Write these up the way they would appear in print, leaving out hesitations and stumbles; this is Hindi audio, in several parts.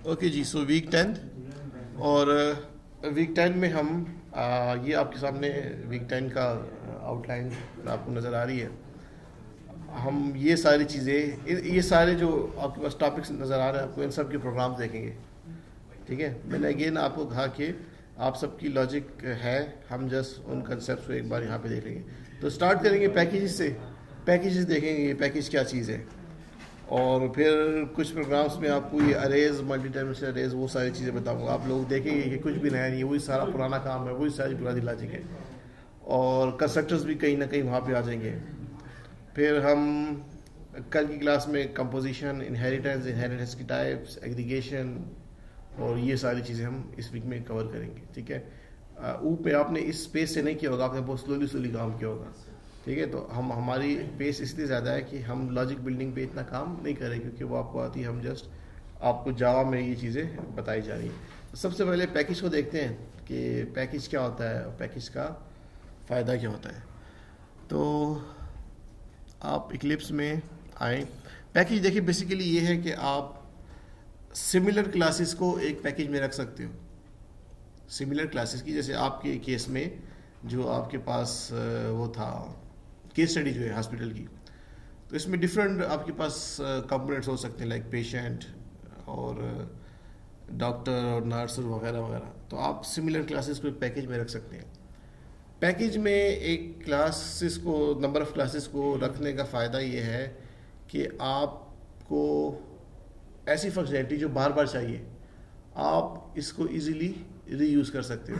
ओके जी, सो वीक 10 और वीक 10 में हम ये आपके सामने वीक 10 का आउटलाइन आपको नज़र आ रही है। हम ये सारी चीज़ें, ये सारे जो आपके पास टॉपिक्स नज़र आ रहे हैं, आपको इन सब के प्रोग्राम्स देखेंगे। ठीक है, मैंने अगेन आपको कहा कि आप सबकी लॉजिक है, हम जस्ट उन कंसेप्ट को एक बार यहाँ पे देख लेंगे। तो स्टार्ट करेंगे पैकेजेस से। पैकेजेस देखेंगे ये पैकेज क्या चीज़ है, और फिर कुछ प्रोग्राम्स में आपको ये अरेज, मल्टी डायमेंशनल अरेज, वो सारी चीज़ें बताऊंगा। आप लोग देखेंगे कि कुछ भी नया नहीं है, वही सारा पुराना काम है, वही सारी पुरानी लॉजिक है, और कंस्ट्रक्टर्स भी कहीं ना कहीं वहाँ पे आ जाएंगे। फिर हम कल की क्लास में कंपोजिशन, इनहेरिटेंस की टाइप्स, एग्रीगेशन और ये सारी चीज़ें हम इस वीक में कवर करेंगे। ठीक है, ऊपर आपने इस स्पेस से नहीं किया होगा, आपने बहुत स्लोली काम किया होगा। ठीक है, तो हमारी पेस इसलिए ज़्यादा है कि हम लॉजिक बिल्डिंग पे इतना काम नहीं करें, क्योंकि वो आपको आती है, हम जस्ट आपको जावा में ये चीज़ें बताई जा रही हैं। तो सबसे पहले पैकेज को देखते हैं कि पैकेज क्या होता है और पैकेज का फ़ायदा क्या होता है। तो आप इक्लिप्स में आए। पैकेज देखिए, बेसिकली ये है कि आप सिमिलर क्लासेस को एक पैकेज में रख सकते हो। सिमिलर क्लासेस की, जैसे आपके केस में जो आपके पास वो था केस स्टडी जो है हॉस्पिटल की, तो इसमें डिफरेंट आपके पास कंपोनेंट्स हो सकते हैं, लाइक पेशेंट और डॉक्टर और नर्स वगैरह वगैरह। तो आप सिमिलर क्लासेस को एक पैकेज में रख सकते हैं। पैकेज में एक क्लासेस को, नंबर ऑफ क्लासेस को रखने का फ़ायदा ये है कि आपको ऐसी फंक्शनैलिटी जो बार बार चाहिए, आप इसको इजीली रीयूज़ कर सकते हो।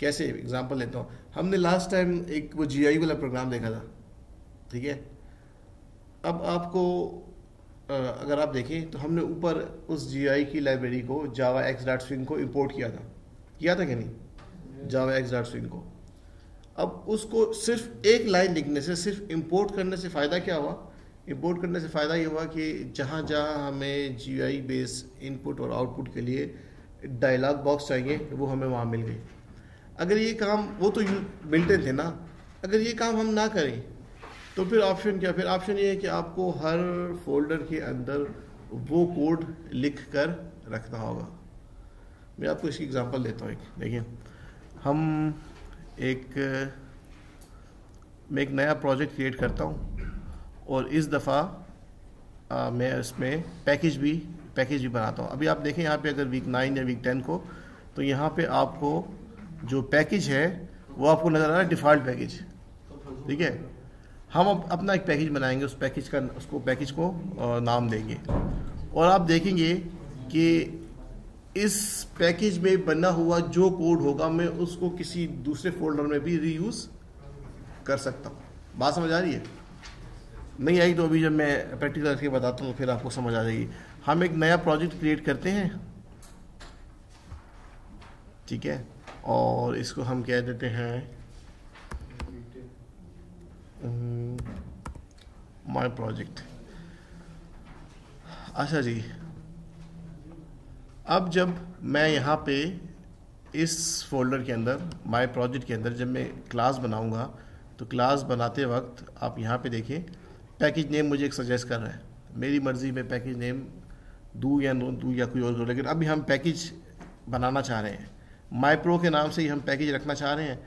कैसे, एग्जांपल लेता हूँ। हमने लास्ट टाइम एक वो जीआई वाला प्रोग्राम देखा था। ठीक है, अब आपको अगर आप देखें तो हमने ऊपर उस जीआई की लाइब्रेरी को जावा x.swing को इंपोर्ट किया था कि नहीं, जावा x.swing को। अब उसको सिर्फ एक लाइन लिखने से, सिर्फ इंपोर्ट करने से फ़ायदा क्या हुआ? इंपोर्ट करने से फ़ायदा ये हुआ कि जहाँ जहाँ हमें जीआई बेस इनपुट और आउटपुट के लिए डायलॉग बॉक्स चाहिए, वो हमें वहाँ मिल गई। अगर ये काम, वो तो बिल्ट-इन थे ना, अगर ये काम हम ना करें तो फिर ऑप्शन क्या? फिर ऑप्शन ये है कि आपको हर फोल्डर के अंदर वो कोड लिख कर रखना होगा। मैं आपको इसकी एग्जांपल देता हूँ। देखिए, मैं एक नया प्रोजेक्ट क्रिएट करता हूँ, और इस दफ़ा मैं इसमें पैकेज भी बनाता हूँ। अभी आप देखें यहाँ पे, अगर वीक 9 या वीक 10 को, तो यहाँ पे आपको जो पैकेज है वो आपको नज़र आ रहा है, डिफ़ॉल्ट पैकेज। ठीक है, हम अब अपना एक पैकेज बनाएंगे, उस पैकेज को नाम देंगे, और आप देखेंगे कि इस पैकेज में बना हुआ जो कोड होगा, मैं उसको किसी दूसरे फोल्डर में भी रीयूज़ कर सकता हूँ। बात समझ आ रही है? नहीं आई तो अभी जब मैं प्रैक्टिकल करके बताता हूँ फिर आपको समझ आ जाएगी। हम एक नया प्रोजेक्ट क्रिएट करते हैं, ठीक है, और इसको हम कह देते हैं माय प्रोजेक्ट। अच्छा जी, अब जब मैं यहाँ पे इस फोल्डर के अंदर, माय प्रोजेक्ट के अंदर, जब मैं क्लास बनाऊँगा, तो क्लास बनाते वक्त आप यहाँ पे देखिए, पैकेज नेम मुझे एक सजेस्ट कर रहा है। मेरी मर्ज़ी में पैकेज नेम दूँ या नो दूँ या कोई और, लेकिन अभी हम पैकेज बनाना चाह रहे हैं, माय प्रो के नाम से ही हम पैकेज रखना चाह रहे हैं।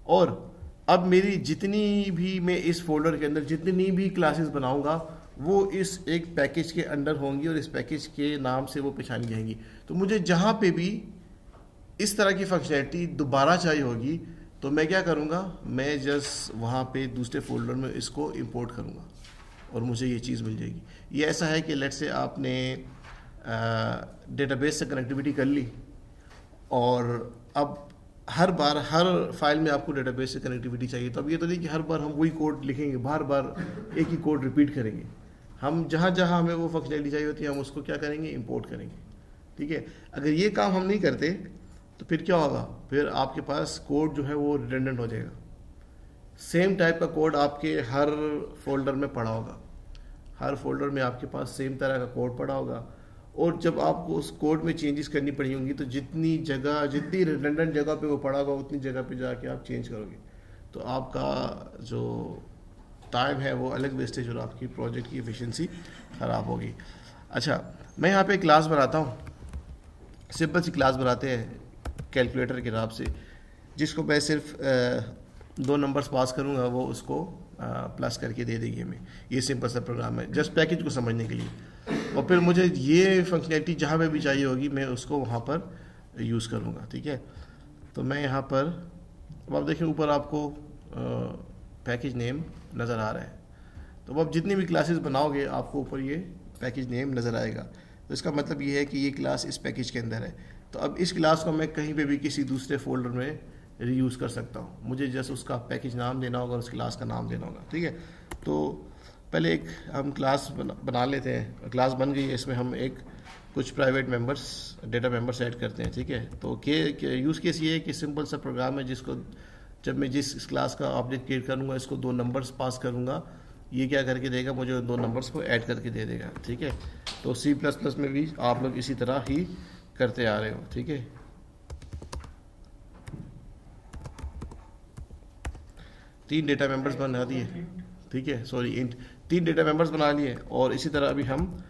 और अब मेरी जितनी भी, मैं इस फोल्डर के अंदर जितनी भी क्लासेस बनाऊंगा, वो इस एक पैकेज के अंडर होंगी और इस पैकेज के नाम से वो पहचानी जाएंगी। तो मुझे जहाँ पे भी इस तरह की फंक्शनैलिटी दोबारा चाहिए होगी, तो मैं क्या करूँगा, मैं जस्ट वहाँ पे दूसरे फोल्डर में इसको इंपोर्ट करूँगा और मुझे ये चीज़ मिल जाएगी। ये ऐसा है कि लेट्स से आपने डेटाबेस से कनेक्टिविटी कर ली, और अब हर बार हर फाइल में आपको डेटाबेस से कनेक्टिविटी चाहिए, तो अब ये तो नहीं कि हर बार हम वही कोड लिखेंगे, बार बार एक ही कोड रिपीट करेंगे। हम जहाँ जहाँ हमें वो फंक्शनैलिटी चाहिए होती है, हम उसको क्या करेंगे, इंपोर्ट करेंगे। ठीक है, अगर ये काम हम नहीं करते तो फिर क्या होगा, फिर आपके पास कोड जो है वो रिडंडेंट हो जाएगा। सेम टाइप का कोड आपके हर फोल्डर में पड़ा होगा, हर फोल्डर में आपके पास सेम तरह का कोड पड़ा होगा, और जब आपको उस कोड में चेंजेस करनी पड़ी होंगी, तो जितनी रिडंडेंट जगह पे वो पड़ा होगा, उतनी जगह पे जाके आप चेंज करोगे, तो आपका जो टाइम है वो अलग वेस्टेज और आपकी प्रोजेक्ट की एफिशिएंसी ख़राब होगी। अच्छा, मैं यहाँ पे क्लास बनाता हूँ। सिंपल सी क्लास बनाते हैं कैलकुलेटर के हिसाब से, जिसको मैं सिर्फ 2 नंबर्स पास करूँगा, वो उसको प्लस करके दे देगी हमें। ये सिंपल सा प्रोग्राम है जस्ट पैकेज को समझने के लिए। और फिर मुझे ये फंक्शनैलिटी जहाँ पे भी चाहिए होगी मैं उसको वहाँ पर यूज़ करूँगा, ठीक है। तो मैं यहाँ पर, अब आप देखें ऊपर आपको पैकेज नेम नज़र आ रहा है, तो अब जितनी भी क्लासेस बनाओगे आपको ऊपर ये पैकेज नेम नज़र आएगा। तो इसका मतलब ये है कि ये क्लास इस पैकेज के अंदर है। तो अब इस क्लास को मैं कहीं पे भी किसी दूसरे फोल्डर में रीयूज़ कर सकता हूँ। मुझे जस्ट उसका पैकेज नाम देना होगा और उस क्लास का नाम देना होगा, ठीक है। तो पहले एक हम क्लास बना लेते हैं। क्लास बन गई है, इसमें हम एक कुछ private members, data members add करते हैं, ठीक है। तो यूज़ केस ये है कि सिंपल सा प्रोग्राम है जिसको जब मैं जिस क्लास का ऑब्जेक्ट क्रिएट करूँगा इसको 2 नंबर्स पास करूँगा, ये क्या करके देगा, मुझे 2 नंबर्स को ऐड करके दे देगा, ठीक है। तो C++ में भी आप लोग इसी तरह ही करते आ रहे हो, ठीक है। तीन डेटा मेंबर्स बना दिए, ठीक है, सॉरी इंट 3 डेटा मेंबर्स बना लिए। और इसी तरह अभी हम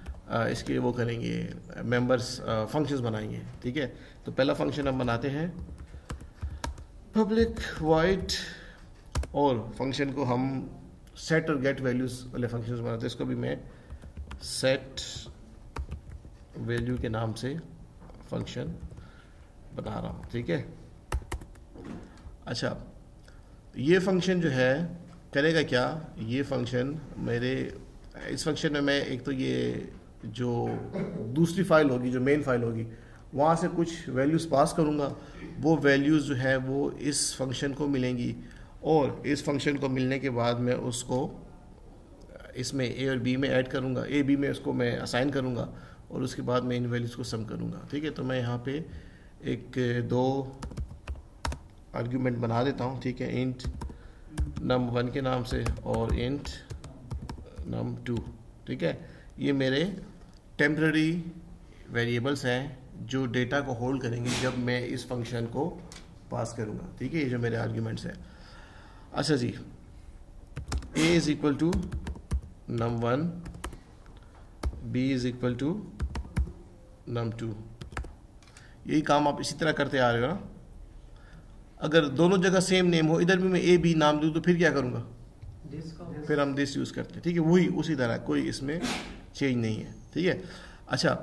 इसके वो करेंगे मेंबर्स फंक्शंस बनाएंगे, ठीक है। तो पहला फंक्शन हम बनाते हैं पब्लिक वॉइड, और फंक्शन को हम सेट और गेट वैल्यूज वाले फंक्शंस बनाते हैं। इसको भी मैं सेट वैल्यू के नाम से फंक्शन बना रहा हूँ, ठीक है। अच्छा, ये फंक्शन जो है करेगा क्या, ये फंक्शन मेरे इस फंक्शन में मैं एक तो ये जो दूसरी फाइल होगी, जो मेन फाइल होगी, वहाँ से कुछ वैल्यूज़ पास करूँगा। वो वैल्यूज़ जो है वो इस फंक्शन को मिलेंगी, और इस फंक्शन को मिलने के बाद मैं उसको इसमें ए और बी में ऐड करूँगा, ए बी में उसको मैं असाइन करूँगा, और उसके बाद मैं इन वैल्यूज़ को सम करूँगा, ठीक है। तो मैं यहाँ पे एक 2 आर्ग्यूमेंट बना देता हूँ, ठीक है, इंट num1 के नाम से और इंट num2, ठीक है। ये मेरे टेम्पररी वेरिएबल्स हैं जो डेटा को होल्ड करेंगे जब मैं इस फंक्शन को पास करूँगा, ठीक है। ये जो मेरे आर्ग्यूमेंट्स हैं। अच्छा जी, a is equal to num1, b is equal to num2। यही काम आप इसी तरह करते आ रहे हो ना। अगर दोनों जगह सेम नेम हो, इधर भी मैं ए बी नाम दूं तो फिर क्या करूँगा, फिर हम दिस यूज़ करते हैं, ठीक है। वही उसी तरह, कोई इसमें चेंज नहीं है, ठीक है। अच्छा,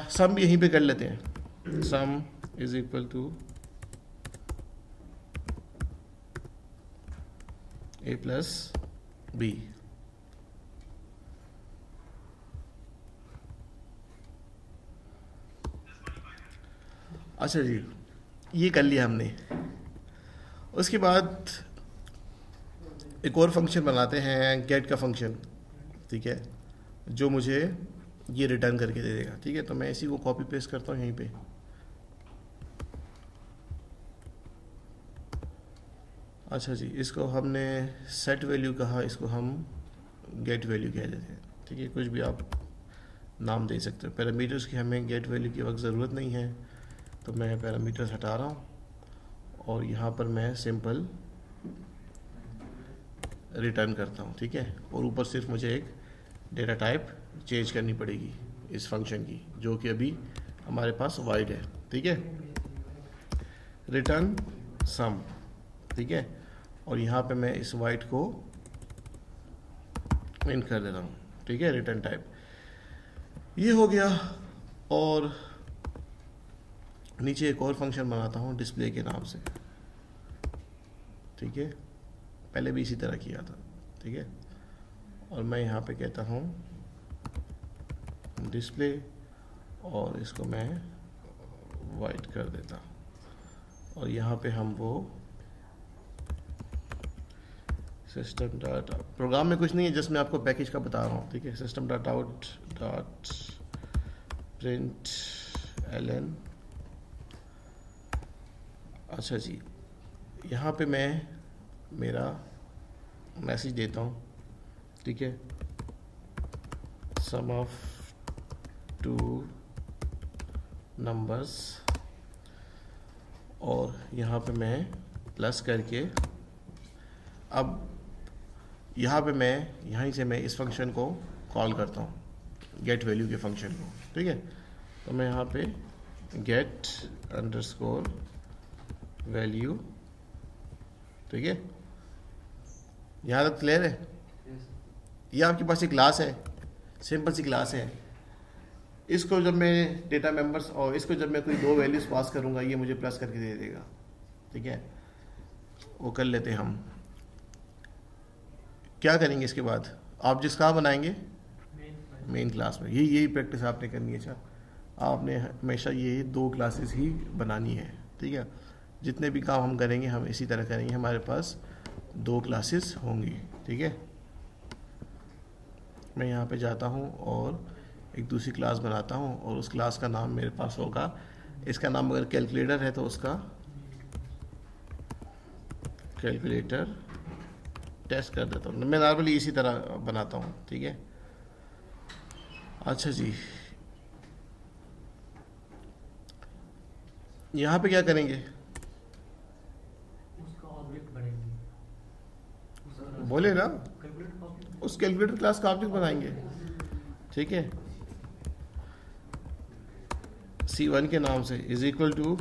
सम भी यहीं पे कर लेते हैं। Sum is equal to a plus b. अच्छा जी, ये कर लिया हमने। उसके बाद एक और फंक्शन बनाते हैं, गेट का फंक्शन, ठीक है, जो मुझे ये रिटर्न करके दे देगा, ठीक है। तो मैं इसी को कॉपी पेस्ट करता हूँ यहीं पे। अच्छा जी, इसको हमने सेट वैल्यू कहा, इसको हम गेट वैल्यू कह देते हैं, ठीक है। कुछ भी आप नाम दे सकते हो। पैरामीटर्स की हमें गेट वैल्यू की वक्त ज़रूरत नहीं है, तो मैं पैरामीटर्स हटा रहा हूँ और यहाँ पर मैं सिंपल रिटर्न करता हूँ, ठीक है। और ऊपर सिर्फ मुझे एक डेटा टाइप चेंज करनी पड़ेगी इस फंक्शन की, जो कि अभी हमारे पास वाइड है, ठीक है। रिटर्न सम, ठीक है। और यहाँ पे मैं इस वाइड को इंट कर देता हूँ, ठीक है, रिटर्न टाइप। ये हो गया। और नीचे एक और फंक्शन बनाता हूँ डिस्प्ले के नाम से, ठीक है। पहले भी इसी तरह किया था, ठीक है। और मैं यहाँ पे कहता हूँ डिस्प्ले, और इसको मैं वाइट कर देता हूँ। और यहाँ पे हम वो सिस्टम डॉट, प्रोग्राम में कुछ नहीं है, जस्ट मैं आपको पैकेज का बता रहा हूँ, ठीक है। System dot out dot print ln। अच्छा जी, यहाँ पे मैं मेरा मैसेज देता हूँ, ठीक है, सम ऑफ 2 नंबर्स, और यहाँ पे मैं प्लस करके, अब यहाँ पे मैं यहीं से मैं इस फंक्शन को कॉल करता हूँ, गेट वैल्यू के फंक्शन को, ठीक है। तो मैं यहाँ पे गेट अंडरस्कोर वैल्यू, ठीक है। यहाँ तक क्लियर है? ये आपके पास एक क्लास है, सिंपल सी क्लास है। इसको जब मैं डेटा मेंबर्स और इसको जब मैं कोई दो वैल्यूज पास करूँगा, ये मुझे प्लस करके दे देगा, ठीक है। वो कर लेते हैं हम। क्या करेंगे इसके बाद? ऑब्जेक्ट्स कहाँ बनाएंगे? मेन क्लास में। यही प्रैक्टिस आपने करनी है। अच्छा, आपने हमेशा ये दो क्लासेस ही बनानी है, ठीक है। जितने भी काम हम करेंगे हम इसी तरह करेंगे, हमारे पास दो क्लासेस होंगी, ठीक है। मैं यहाँ पे जाता हूँ और एक दूसरी क्लास बनाता हूँ और उस क्लास का नाम मेरे पास होगा, इसका नाम अगर कैलकुलेटर है तो उसका कैलकुलेटर टेस्ट कर देता हूँ। मैं नॉर्मली इसी तरह बनाता हूँ, ठीक है। अच्छा जी, यहाँ पे क्या करेंगे? उसका ऑब्जेक्ट बनेंगे, बोले ना, उस कैलकुलेटर क्लास का ऑब्जेक्ट बनाएंगे, ठीक है। C1 के नाम से इज इक्वल टू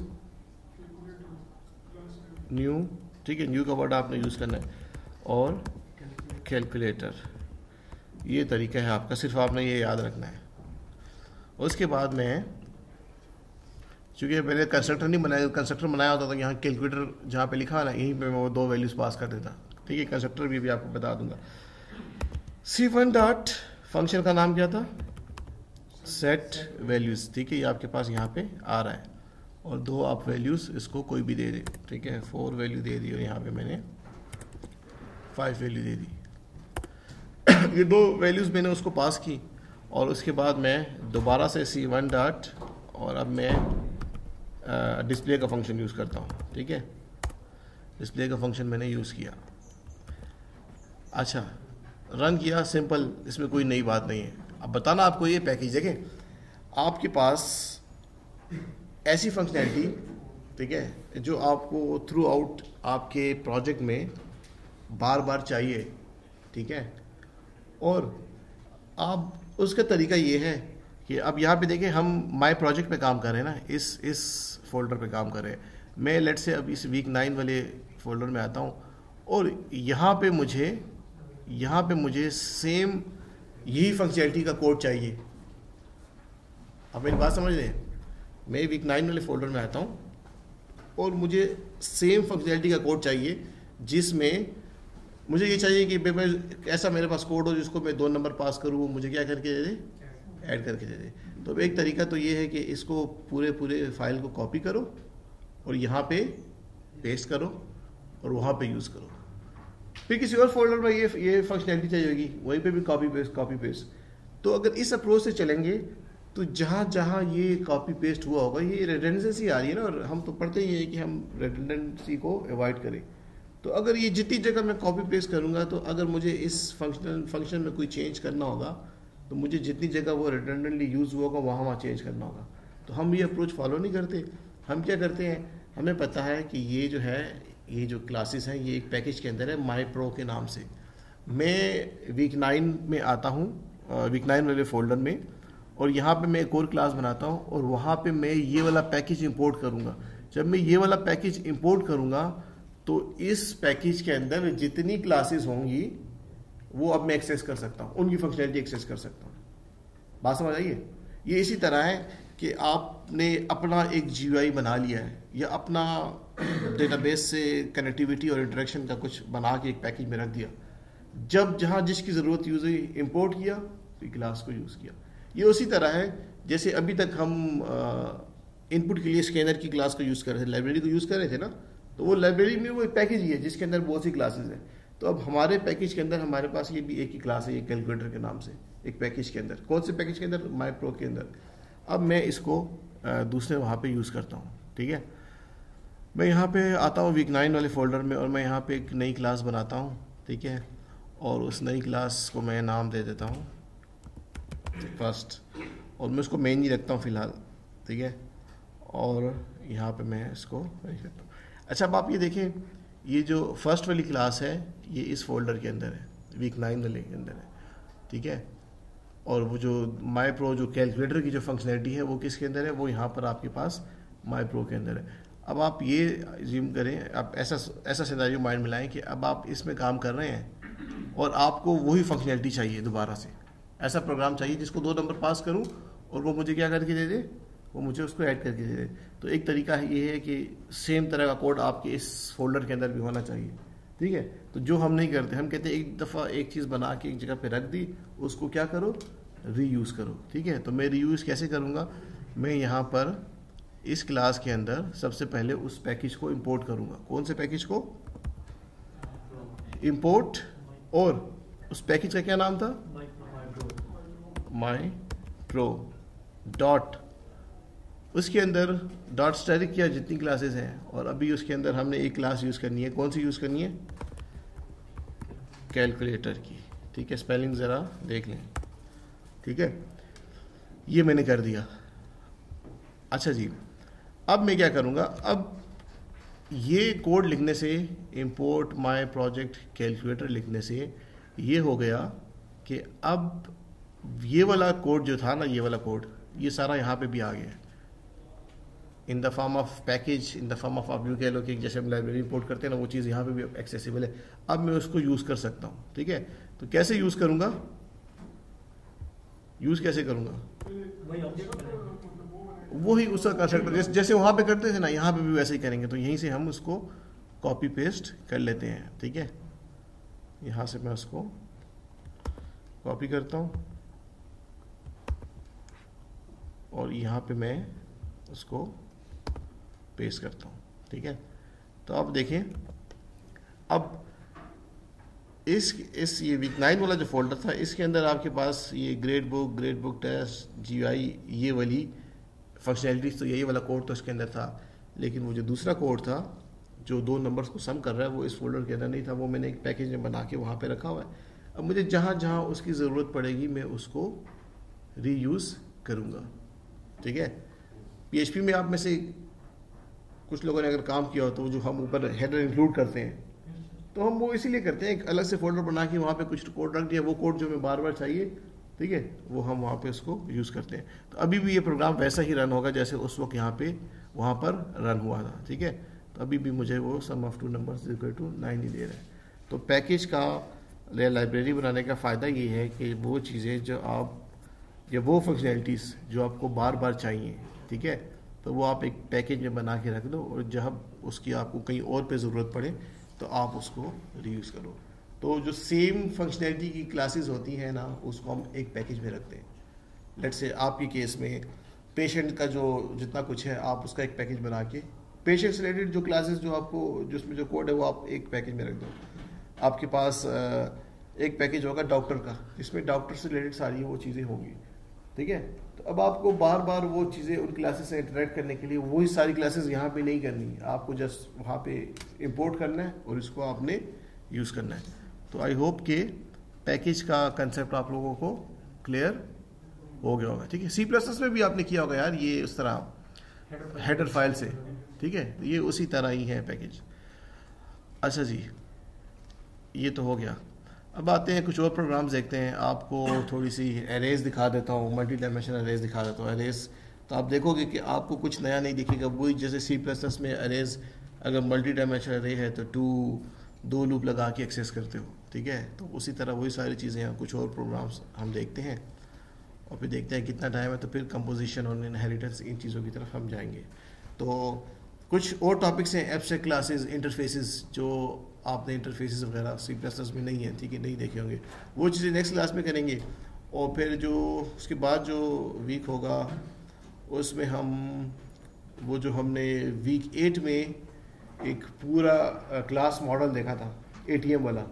न्यू, ठीक है। न्यू का वर्ड आपने यूज करना है और कैलकुलेटर, ये तरीका है आपका, सिर्फ आपने ये याद रखना है। उसके बाद में, चूंकि मैंने कंस्ट्रक्टर नहीं बनाया, कंस्ट्रक्टर बनाया होता तो यहाँ कैलकुलेटर जहाँ पे लिखा है ना, यहीं पे मैं वो दो वैल्यूज पास कर देता, ठीक है। कंस्ट्रक्टर भी आपको बता दूंगा। C1 डॉट फंक्शन का नाम क्या था? सेट वैल्यूज, ठीक है। ये आपके पास यहाँ पे आ रहा है और दो आप वैल्यूज इसको कोई भी दे दे, ठीक है। 4 वैल्यू दे दी और यहाँ पे मैंने 5 वैल्यू दे दी। ये दो वैल्यूज मैंने उसको पास की और उसके बाद मैं दोबारा से C1 डॉट और अब मैं डिस्प्ले का फंक्शन यूज़ करता हूँ, ठीक है। डिस्प्ले का फंक्शन मैंने यूज़ किया। अच्छा, रन किया, सिंपल, इसमें कोई नई बात नहीं है। अब बताना आपको ये पैकेज देखें, आपके पास ऐसी फंक्शनैलिटी, ठीक है, जो आपको थ्रू आउट आपके प्रोजेक्ट में बार बार चाहिए, ठीक है। और आप उसका तरीका ये है कि अब यहाँ पे देखें, हम माय प्रोजेक्ट पे काम कर रहे हैं ना, इस फोल्डर पे काम कर रहे हैं। मैं लेट से अब इस वीक 9 वाले फोल्डर में आता हूँ और यहाँ पे मुझे सेम यही फंक्शनैलिटी का कोड चाहिए। आप मेरी बात समझ रहे हैं? मैं वीक 9 वाले फोल्डर में आता हूँ और मुझे सेम फंक्शनैलिटी का कोड चाहिए, जिसमें मुझे ये चाहिए कि मैं ऐसा मेरे पास कोड हो जिसको मैं 2 नंबर पास करूँ, वो मुझे क्या करके दे दे? ऐड करके दे दे। तो एक तरीका तो ये है कि इसको पूरे फाइल को कॉपी करो और यहाँ पे पेस्ट करो और वहाँ पे यूज़ करो। फिर किसी और फोल्डर में ये फंक्शनैलिटी चाहिए होगी, वहीं पे भी कॉपी पेस्ट। तो अगर इस अप्रोच से चलेंगे तो जहाँ जहाँ ये कॉपी पेस्ट हुआ होगा, ये रेडंडेंसी आ रही है ना, और हम तो पढ़ते ही हैं कि हम रेडंडेंसी को अवॉइड करें। तो अगर ये जितनी जगह मैं कॉपी पेस्ट करूँगा, तो अगर मुझे इस फंक्शन में कोई चेंज करना होगा तो मुझे जितनी जगह वो रिडंडेंटली यूज़ हुआ होगा वहाँ चेंज करना होगा। तो हम ये अप्रोच फॉलो नहीं करते। हम क्या करते हैं, हमें पता है कि ये जो है, ये जो क्लासेस हैं, ये एक पैकेज के अंदर है माई प्रो के नाम से। मैं वीक 9 में आता हूँ, वीक 9 वाले फोल्डर में, और यहाँ पे मैं एक और क्लास बनाता हूँ और वहाँ पे मैं ये वाला पैकेज इंपोर्ट करूँगा। जब मैं ये वाला पैकेज इंपोर्ट करूँगा तो इस पैकेज के अंदर जितनी क्लासेस होंगी वो अब मैं एक्सेस कर सकता हूँ, उनकी फंक्शनैलिटी एक्सेस कर सकता हूँ। बात समझ आइए? ये इसी तरह है कि आपने अपना एक GUI बना लिया है या अपना डेटाबेस से कनेक्टिविटी और इंटरेक्शन का कुछ बना के एक पैकेज में रख दिया। जब जहाँ जिसकी ज़रूरत यूज़ हुई इंपोर्ट किया, फिर क्लास को यूज़ किया। ये उसी तरह है जैसे अभी तक हम इनपुट के लिए स्कैनर की क्लास को यूज़ कर रहे थे, लाइब्रेरी को यूज़ कर रहे थे ना, तो वो लाइब्रेरी में वो एक पैकेज ही है जिसके अंदर बहुत सी क्लासेस हैं। तो अब हमारे पैकेज के अंदर हमारे पास ये भी एक ही क्लास है, ये कैलकुलेटर के नाम से, एक पैकेज के अंदर। कौन से पैकेज के अंदर? माई प्रो के अंदर। अब मैं इसको दूसरे वहाँ पे यूज़ करता हूँ, ठीक है। मैं यहाँ पे आता हूँ वीक 9 वाले फोल्डर में और मैं यहाँ पे एक नई क्लास बनाता हूँ, ठीक है। और उस नई क्लास को मैं नाम दे देता हूँ फर्स्ट, और मैं उसको मेन ही रखता हूँ फ़िलहाल, ठीक है। और यहाँ पे मैं इसको रखता हूँ। अच्छा, अब आप ये देखें, ये जो फर्स्ट वाली क्लास है ये इस फोल्डर के अंदर है, वीक 9 वाले के अंदर है, ठीक है। और वो जो माई प्रो जो कैलकुलेटर की जो फंक्शनैलिटी है वो किसके अंदर है, वो यहाँ पर आपके पास माई प्रो के अंदर है। अब आप ये ज्यूम करें, आप ऐसा सिनेरियो माइंड में लाएं कि अब आप इसमें काम कर रहे हैं और आपको वही फंक्शनैलिटी चाहिए दोबारा से, ऐसा प्रोग्राम चाहिए जिसको 2 नंबर पास करूं और वो मुझे क्या करके दे दे, वो मुझे उसको ऐड करके दे दे। तो एक तरीका ये है कि सेम तरह का कोड आपके इस फोल्डर के अंदर भी होना चाहिए, ठीक है। तो जो हम नहीं करते, हम कहते हैं एक दफ़ा एक चीज़ बना के एक जगह पे रख दी, उसको क्या करो, रीयूज़ करो, ठीक है। तो मैं रीयूज़ कैसे करूँगा, मैं यहाँ पर इस क्लास के अंदर सबसे पहले उस पैकेज को इंपोर्ट करूँगा। कौन से पैकेज को इंपोर्ट, और उस पैकेज का क्या नाम था, माई प्रो डॉट, उसके अंदर डॉट स्टैटिक किया जितनी क्लासेस हैं, और अभी उसके अंदर हमने एक क्लास यूज़ करनी है। कौन सी यूज़ करनी है, कैलकुलेटर की, ठीक है। स्पेलिंग ज़रा देख लें, ठीक है। ये मैंने कर दिया। अच्छा जी, अब मैं क्या करूँगा, अब ये कोड लिखने से, इंपोर्ट माई प्रोजेक्ट कैलकुलेटर लिखने से ये हो गया कि अब ये वाला कोड जो था ना, ये वाला कोड, ये सारा यहाँ पे भी आ गया in the form of package, in the form of, आप यूँ कह लो कि जैसे हम लाइब्रेरी इंपोर्ट करते हैं ना, वो चीज़ यहाँ पे भी एक्सेसिबल है। अब मैं उसको यूज़ कर सकता हूँ, ठीक है। तो कैसे यूज़ करूँगा, यूज़ कैसे करूँगा, वही उसका कंसेप्ट जैसे वहाँ पे करते थे ना, यहाँ पे भी वैसे ही करेंगे। तो यहीं से हम उसको कॉपी पेस्ट कर लेते हैं, ठीक है। यहाँ से मैं उसको कॉपी करता हूँ और यहाँ पे मैं उसको पेस्ट करता हूँ, ठीक है। तो अब देखें, अब इस ये वीक 9 वाला जो फोल्डर था, इसके अंदर आपके पास ये ग्रेड बुक टेस्ट GUI, ये वाली फंक्शनैलिटीज, तो यही वाला कोड तो इसके अंदर था। लेकिन वो जो दूसरा कोड था जो 2 नंबर्स को सम कर रहा है, वो इस फोल्डर के अंदर नहीं था, वो मैंने एक पैकेज में बना के वहाँ पे रखा हुआ है। अब मुझे जहाँ जहाँ उसकी ज़रूरत पड़ेगी मैं उसको रीयूज़ करूँगा, ठीक है। PHP में आप में से कुछ लोगों ने अगर काम किया हो तो जो हम ऊपर हेडर इंक्लूड करते हैं, तो हम वो इसीलिए करते हैं, एक अलग से फोल्डर बना के वहाँ पे कुछ कोड रख दिया, वो कोड जो हमें बार बार चाहिए, ठीक है, वो हम वहाँ पे उसको यूज़ करते हैं। तो अभी भी ये प्रोग्राम वैसा ही रन होगा जैसे उस वक्त यहाँ पे वहाँ पर रन हुआ था, ठीक है। तो अभी भी मुझे वो सम ऑफ 2 नंबर्स इक्वल टू 9 ही दे रहा है। तो पैकेज का लाइब्रेरी बनाने का फ़ायदा ये है कि वो चीज़ें जो आप, या वो फंक्शनैलिटीज़ जो आपको बार बार चाहिए, ठीक है, तो वो आप एक पैकेज में बना के रख दो, और जब उसकी आपको कहीं और पे ज़रूरत पड़े तो आप उसको रीयूज़ करो। तो जो सेम फंक्शनैलिटी की क्लासेस होती हैं ना, उसको हम एक पैकेज में रखते हैं। लेट्स से आपके केस में पेशेंट का जो जितना कुछ है, आप उसका एक पैकेज बना के, पेशेंट से रिलेटेड जो क्लासेस जो आपको, जिसमें जो कोड है, वो आप एक पैकेज में रख दो। आपके पास एक पैकेज होगा डॉक्टर का, जिसमें डॉक्टर से रिलेटेड सारी वो चीज़ें होंगी, ठीक है। तो अब आपको बार बार वो चीज़ें उन क्लासेस से इंटरेक्ट करने के लिए वही सारी क्लासेस यहाँ पे नहीं करनी है, आपको जस्ट वहाँ पे इंपोर्ट करना है और इसको आपने यूज़ करना है। तो आई होप के पैकेज का कंसेप्ट आप लोगों को क्लियर हो गया होगा, ठीक है। C++ में भी आपने किया होगा यार, ये उस तरह हेडर फाइल से, ठीक है, ये उसी तरह ही है पैकेज। अच्छा जी, ये तो हो गया। अब आते हैं कुछ और प्रोग्राम्स देखते हैं। आपको थोड़ी सी एरेज दिखा देता हूँ, मल्टी डायमेंशनल एरेज दिखा देता हूँ। एरेज तो आप देखोगे कि आपको कुछ नया नहीं दिखेगा, वही जैसे C++ में एरेज अगर मल्टी डायमेंशनल एरे है तो 2 लूप लगा के एक्सेस करते हो, ठीक है। तो उसी तरह वही सारी चीज़ें हैं। कुछ और प्रोग्राम्स हम देखते हैं और फिर देखते हैं कितना टाइम है, तो फिर कंपोजिशन और इनहेरिटेंस, इन चीज़ों की तरफ हम जाएंगे। तो कुछ और टॉपिक्स हैं, एब्स्ट्रैक्ट क्लासेस, इंटरफेसेस, जो आपने इंटरफेसेस वगैरह C++ में नहीं है, ठीक है, नहीं देखे होंगे, वो चीज़ें नेक्स्ट क्लास में करेंगे। और फिर जो उसके बाद जो वीक होगा उसमें हम वो जो हमने वीक 8 में एक पूरा क्लास मॉडल देखा था ATM वाला,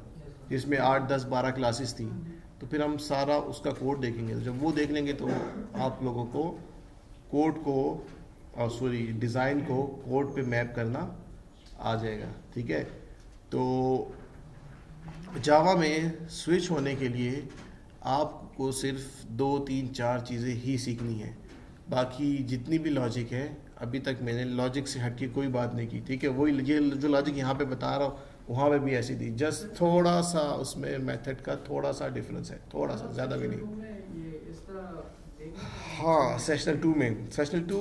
जिसमें 8, 10, 12 क्लासेस थी, तो फिर हम सारा उसका कोड देखेंगे। जब वो देख लेंगे तो आप लोगों को कोड को डिज़ाइन को कोड पे मैप करना आ जाएगा, ठीक है। तो जावा में स्विच होने के लिए आपको सिर्फ 2, 3, 4 चीज़ें ही सीखनी है। बाकी जितनी भी लॉजिक है, अभी तक मैंने लॉजिक से हट के कोई बात नहीं की, ठीक है। वही ये जो लॉजिक यहाँ पे बता रहा हूँ वहाँ पे भी ऐसी थी, जस्ट थोड़ा सा उसमें मेथड का थोड़ा सा डिफरेंस है, थोड़ा सा, ज़्यादा भी नहीं। हाँ, सेशनल 2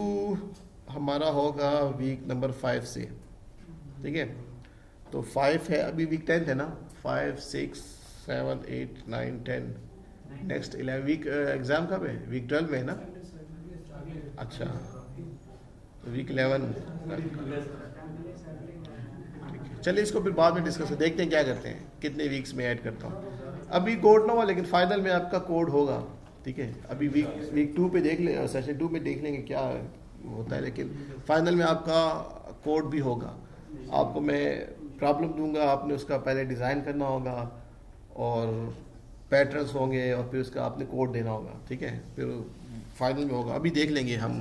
हमारा होगा वीक नंबर 5 से, ठीक है। तो 5 है, अभी वीक 10 है ना, 5, 6, 7, 8, 9, 10, नेक्स्ट 11 वीक एग्ज़ाम कब है? वीक 12 में है ना। अच्छा, तो वीक 11, चलिए इसको फिर बाद में डिस्कस करते, देखते हैं क्या करते हैं, कितने वीक्स में ऐड करता हूँ। अभी कोड ना हुआ, लेकिन फाइनल में आपका कोड होगा, ठीक है। अभी वीक 2 पे देख ले, सेशन 2 में देख लेंगे क्या होता है, लेकिन फाइनल में आपका कोड भी होगा। आपको मैं प्रॉब्लम दूंगा, आपने उसका पहले डिज़ाइन करना होगा और पैटर्न्स होंगे और फिर उसका आपने कोड देना होगा, ठीक है। फिर फाइनल में होगा, अभी देख लेंगे हम।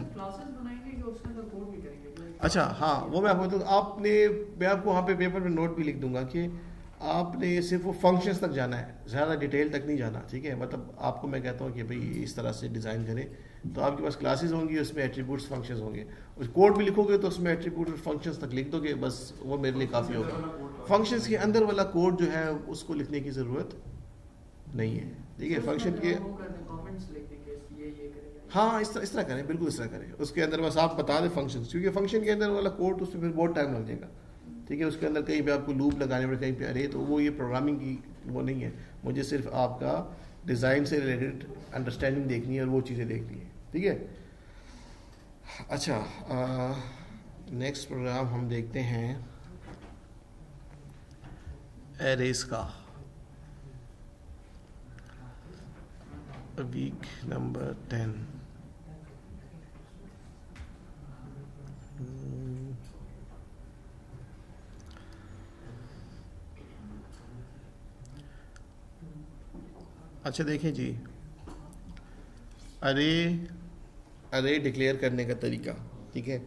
अच्छा हाँ, वो मैं आपको मैं आपको वहाँ पे पेपर में नोट भी लिख दूंगा कि आपने सिर्फ वो फंक्शंस तक जाना है, ज़्यादा डिटेल तक नहीं जाना, ठीक है। मतलब आपको मैं कहता हूँ कि भाई इस तरह से डिज़ाइन करें, तो आपके पास क्लासेस होंगी, उसमें एट्रीब्यूट्स फंक्शंस होंगे, उस कोड भी लिखोगे तो उसमें एट्रीब्यूट फंक्शंस तक लिख दोगे, बस वो मेरे लिए काफ़ी होगा। फंक्शंस के अंदर वाला कोड जो है उसको लिखने की ज़रूरत नहीं है, ठीक है। फंक्शन के हाँ, इस तरह करें, बिल्कुल इस तरह करें। उसके अंदर बस आप बता दें फंक्शन, क्योंकि फंक्शन के अंदर वाला कोड उसमें फिर बहुत टाइम लग जाएगा, ठीक है। उसके अंदर कहीं पे आपको लूप लगाने पड़े, कहीं पे अरे, तो वो ये प्रोग्रामिंग की वो नहीं है। मुझे सिर्फ आपका डिज़ाइन से रिलेटेड अंडरस्टैंडिंग देखनी है और वो चीज़ें देखनी है, ठीक है। अच्छा, नेक्स्ट प्रोग्राम हम देखते हैं एरेस का, वीक नंबर 10। अच्छा देखें जी, अरे डिक्लेयर करने का तरीका, ठीक है।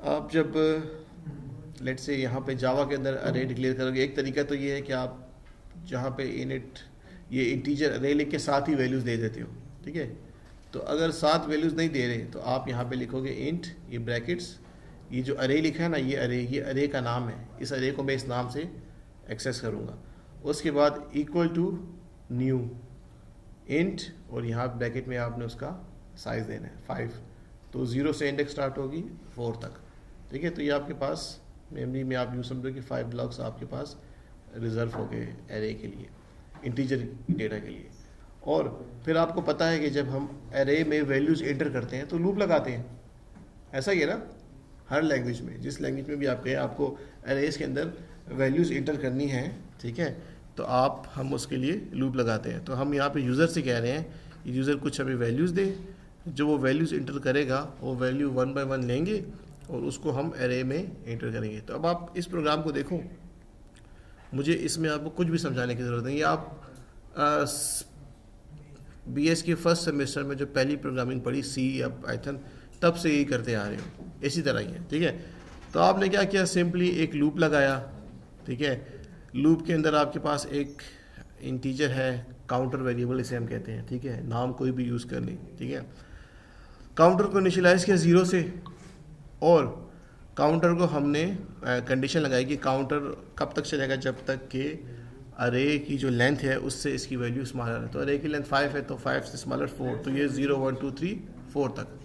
आप जब लेट्स से यहाँ पे जावा के अंदर अरे डिक्लेयर करोगे, एक तरीका तो ये है कि आप जहाँ पे इनिट ये इंटीजर अरे लिख के साथ ही वैल्यूज़ दे देते हो, ठीक है। तो अगर साथ वैल्यूज़ नहीं दे रहे तो आप यहाँ पे लिखोगे इंट, ये ब्रैकेट्स, ये जो अरे लिखा है ना, ये अरे का नाम है, इस अरे को मैं इस नाम से एक्सेस करूँगा। उसके बाद इक्वल टू न्यू इंट, और यहाँ ब्रैकेट में आपने उसका साइज़ देना है 5, तो 0 से इंडेक्स स्टार्ट होगी 4 तक, ठीक है। तो ये आपके पास मेमोरी में आप यूँ समझो कि 5 ब्लॉक्स आपके पास रिजर्व हो गए एरे के लिए, इंटीजर डेटा के लिए। और फिर आपको पता है कि जब हम एरे में वैल्यूज़ एंटर करते हैं तो लूप लगाते हैं, ऐसा ही है ना हर लैंग्वेज में, जिस लैंग्वेज में भी आप कहें आपको एरेज के अंदर वैल्यूज़ एंटर करनी है, ठीक है, तो हम उसके लिए लूप लगाते हैं। तो हम यहाँ पे यूज़र से कह रहे हैं यूज़र कुछ हमें वैल्यूज़ दे, जो वो वैल्यूज़ इंटर करेगा वो वैल्यू 1 बाय 1 लेंगे और उसको हम एरे में एंटर करेंगे। तो अब आप इस प्रोग्राम को देखो, मुझे इसमें आपको कुछ भी समझाने की ज़रूरत नहीं है। आप BS के फर्स्ट सेमेस्टर में जो पहली प्रोग्रामिंग पढ़ी सी या पाइथन, तब से यही करते आ रहे हो, इसी तरह ही है, ठीक है। तो आपने क्या किया, सिंपली एक लूप लगाया, ठीक है। लूप के अंदर आपके पास एक इंटीजर है, काउंटर वेरिएबल इसे हम कहते हैं, ठीक है, नाम कोई भी यूज़ कर लें, ठीक है। काउंटर को इनिशियलाइज किया 0 से, और काउंटर को हमने कंडीशन लगाई कि काउंटर कब तक चलेगा, जब तक कि अरे की जो लेंथ है उससे इसकी वैल्यू स्मॉलर है। तो अरे की लेंथ 5 है, तो 5 से स्मॉलर 4, तो ये 0, 1, 2, 3, 4 तक,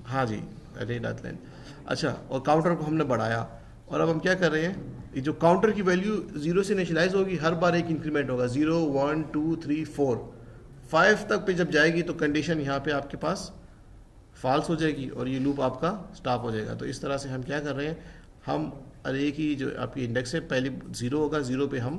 हाँ जी, अरे डॉट लेंथ। अच्छा, और काउंटर को हमने बढ़ाया, और अब हम क्या कर रहे हैं, ये जो काउंटर की वैल्यू 0 से इनिशियलाइज होगी, हर बार एक इंक्रीमेंट होगा, 0, 1, 2, 3, 4, 5 तक पे जब जाएगी तो कंडीशन यहाँ पे आपके पास फॉल्स हो जाएगी और ये लूप आपका स्टॉप हो जाएगा। तो इस तरह से हम क्या कर रहे हैं, हम अरे की जो आपकी इंडेक्स है पहले 0 होगा, 0 पे हम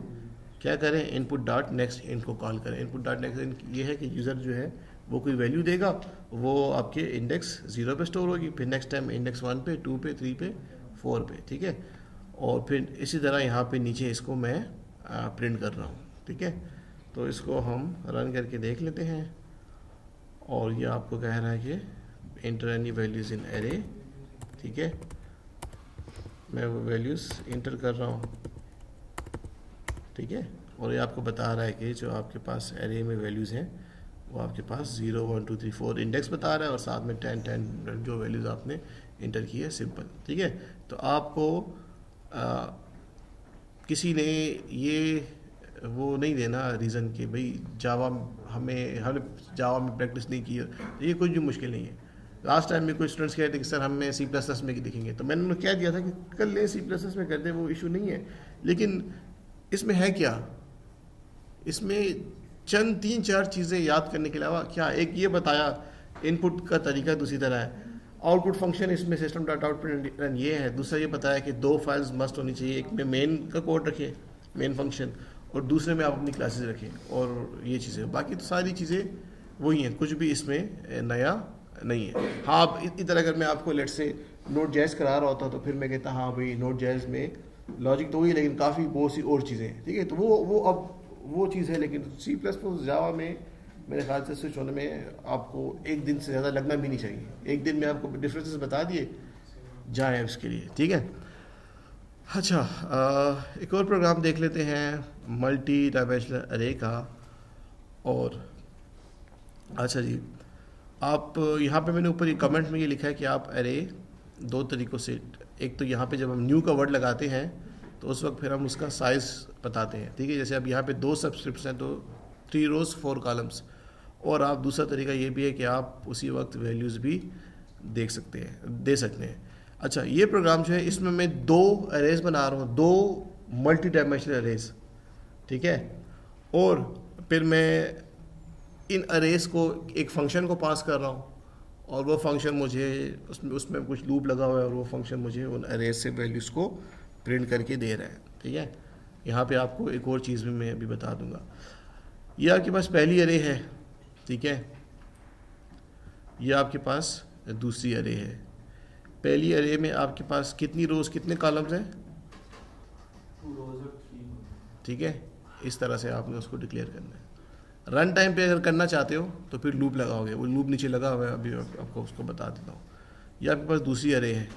क्या करें, इनपुट डॉट नेक्स्ट इंट को कॉल करें। इनपुट डॉट नेक्स्ट इंट ये है कि यूज़र जो है वो कोई वैल्यू देगा, वो आपके इंडेक्स 0 पे स्टोर होगी, फिर नेक्स्ट टाइम इंडेक्स 1 पे, 2 पे, 3 पे, 4 पे, ठीक है। और फिर इसी तरह यहाँ पे नीचे इसको मैं प्रिंट कर रहा हूँ, ठीक है। तो इसको हम रन करके देख लेते हैं, और ये आपको कह रहा है कि एंटर एनी वैल्यूज़ इन एरे, ठीक है। मैं वो वैल्यूज़ इंटर कर रहा हूँ, ठीक है, और ये आपको बता रहा है कि जो आपके पास एरे में वैल्यूज़ हैं वो आपके पास 0, 1, 2, 3, 4 इंडेक्स बता रहा है, और साथ में 10, 10 जो वैल्यूज़ आपने इंटर की है, सिंपल, ठीक है। तो आपको किसी ने ये वो नहीं देना रीज़न कि भाई जावा हमने जावा में प्रैक्टिस नहीं की है, ये कुछ भी मुश्किल नहीं है। लास्ट टाइम में कुछ स्टूडेंट्स कह रहे थे कि सर हमें C++ में दिखेंगे, तो मैंने उन्हें क्या दिया था कि कर ले C++ में कर दे, वो इशू नहीं है। लेकिन इसमें है क्या, इसमें चंद 3-4 चीज़ें याद करने के अलावा क्या, एक ये बताया इनपुट का तरीका दूसरी तरह है, आउटपुट फंक्शन इसमें सिस्टम डॉट आउटपुट रन ये है, दूसरा ये बताया कि 2 फाइल्स मस्ट होनी चाहिए, एक में मेन का कोड रखें, मेन फंक्शन, और दूसरे में आप अपनी क्लासेस रखें, और ये चीज़ें, बाकी तो सारी चीज़ें वही हैं, कुछ भी इसमें नया नहीं है। हाँ, अब इसी तरह अगर मैं आपको लेट से Node.js करा रहा होता तो फिर मैं कहता हाँ भाई Node.js में लॉजिक तो वही, लेकिन काफ़ी बहुत सी और चीज़ें हैं, ठीक है, तो वो अब वो चीज़ है। लेकिन C++ जावा में मेरे ख्याल से स्विच होने में आपको एक दिन से ज़्यादा लगना भी नहीं चाहिए, एक दिन में आपको डिफरेंसेस बता दिए जाए उसके लिए, ठीक है। अच्छा, एक और प्रोग्राम देख लेते हैं मल्टी डायमेंशनल अरे का। और अच्छा जी, आप यहाँ पे मैंने ऊपर ये कमेंट में ये लिखा है कि आप अरे 2 तरीक़ों से, एक तो यहाँ पे जब हम न्यू का वर्ड लगाते हैं तो उस वक्त फिर हम उसका साइज़ बताते हैं, ठीक है। जैसे अब यहाँ पे 2 सबस्क्रिप्ट्स हैं तो 3 रोज़ 4 कॉलम्स, और आप दूसरा तरीका ये भी है कि आप उसी वक्त वैल्यूज़ भी दे सकते हैं। अच्छा, ये प्रोग्राम जो है इसमें मैं 2 अरेज बना रहा हूँ, 2 मल्टी डायमेंशनल अरेज, ठीक है। और फिर मैं इन अरेज को एक फंक्शन को पास कर रहा हूँ, और वो फंक्शन मुझे उसमें कुछ लूप लगा हुआ है, और वो फंक्शन मुझे उन अरेज से वैल्यूज़ को प्रिंट करके दे रहा है, ठीक है। यहाँ पे आपको एक और चीज़ भी मैं अभी बता दूंगा। ये आपके पास पहली अरे है, ठीक है, ये आपके पास दूसरी अरे है। पहली अरे में आपके पास कितनी रोज़ कितने कॉलम्स हैं, 2 रोज़ और 3, ठीक है। इस तरह से आपने उसको डिक्लेयर करना है। रन टाइम पे अगर करना चाहते हो तो फिर लूप लगाओगे, वो लूप नीचे लगा हुआ है, अभी आपको उसको बता देता हूँ। ये आपके पास दूसरी अरे है।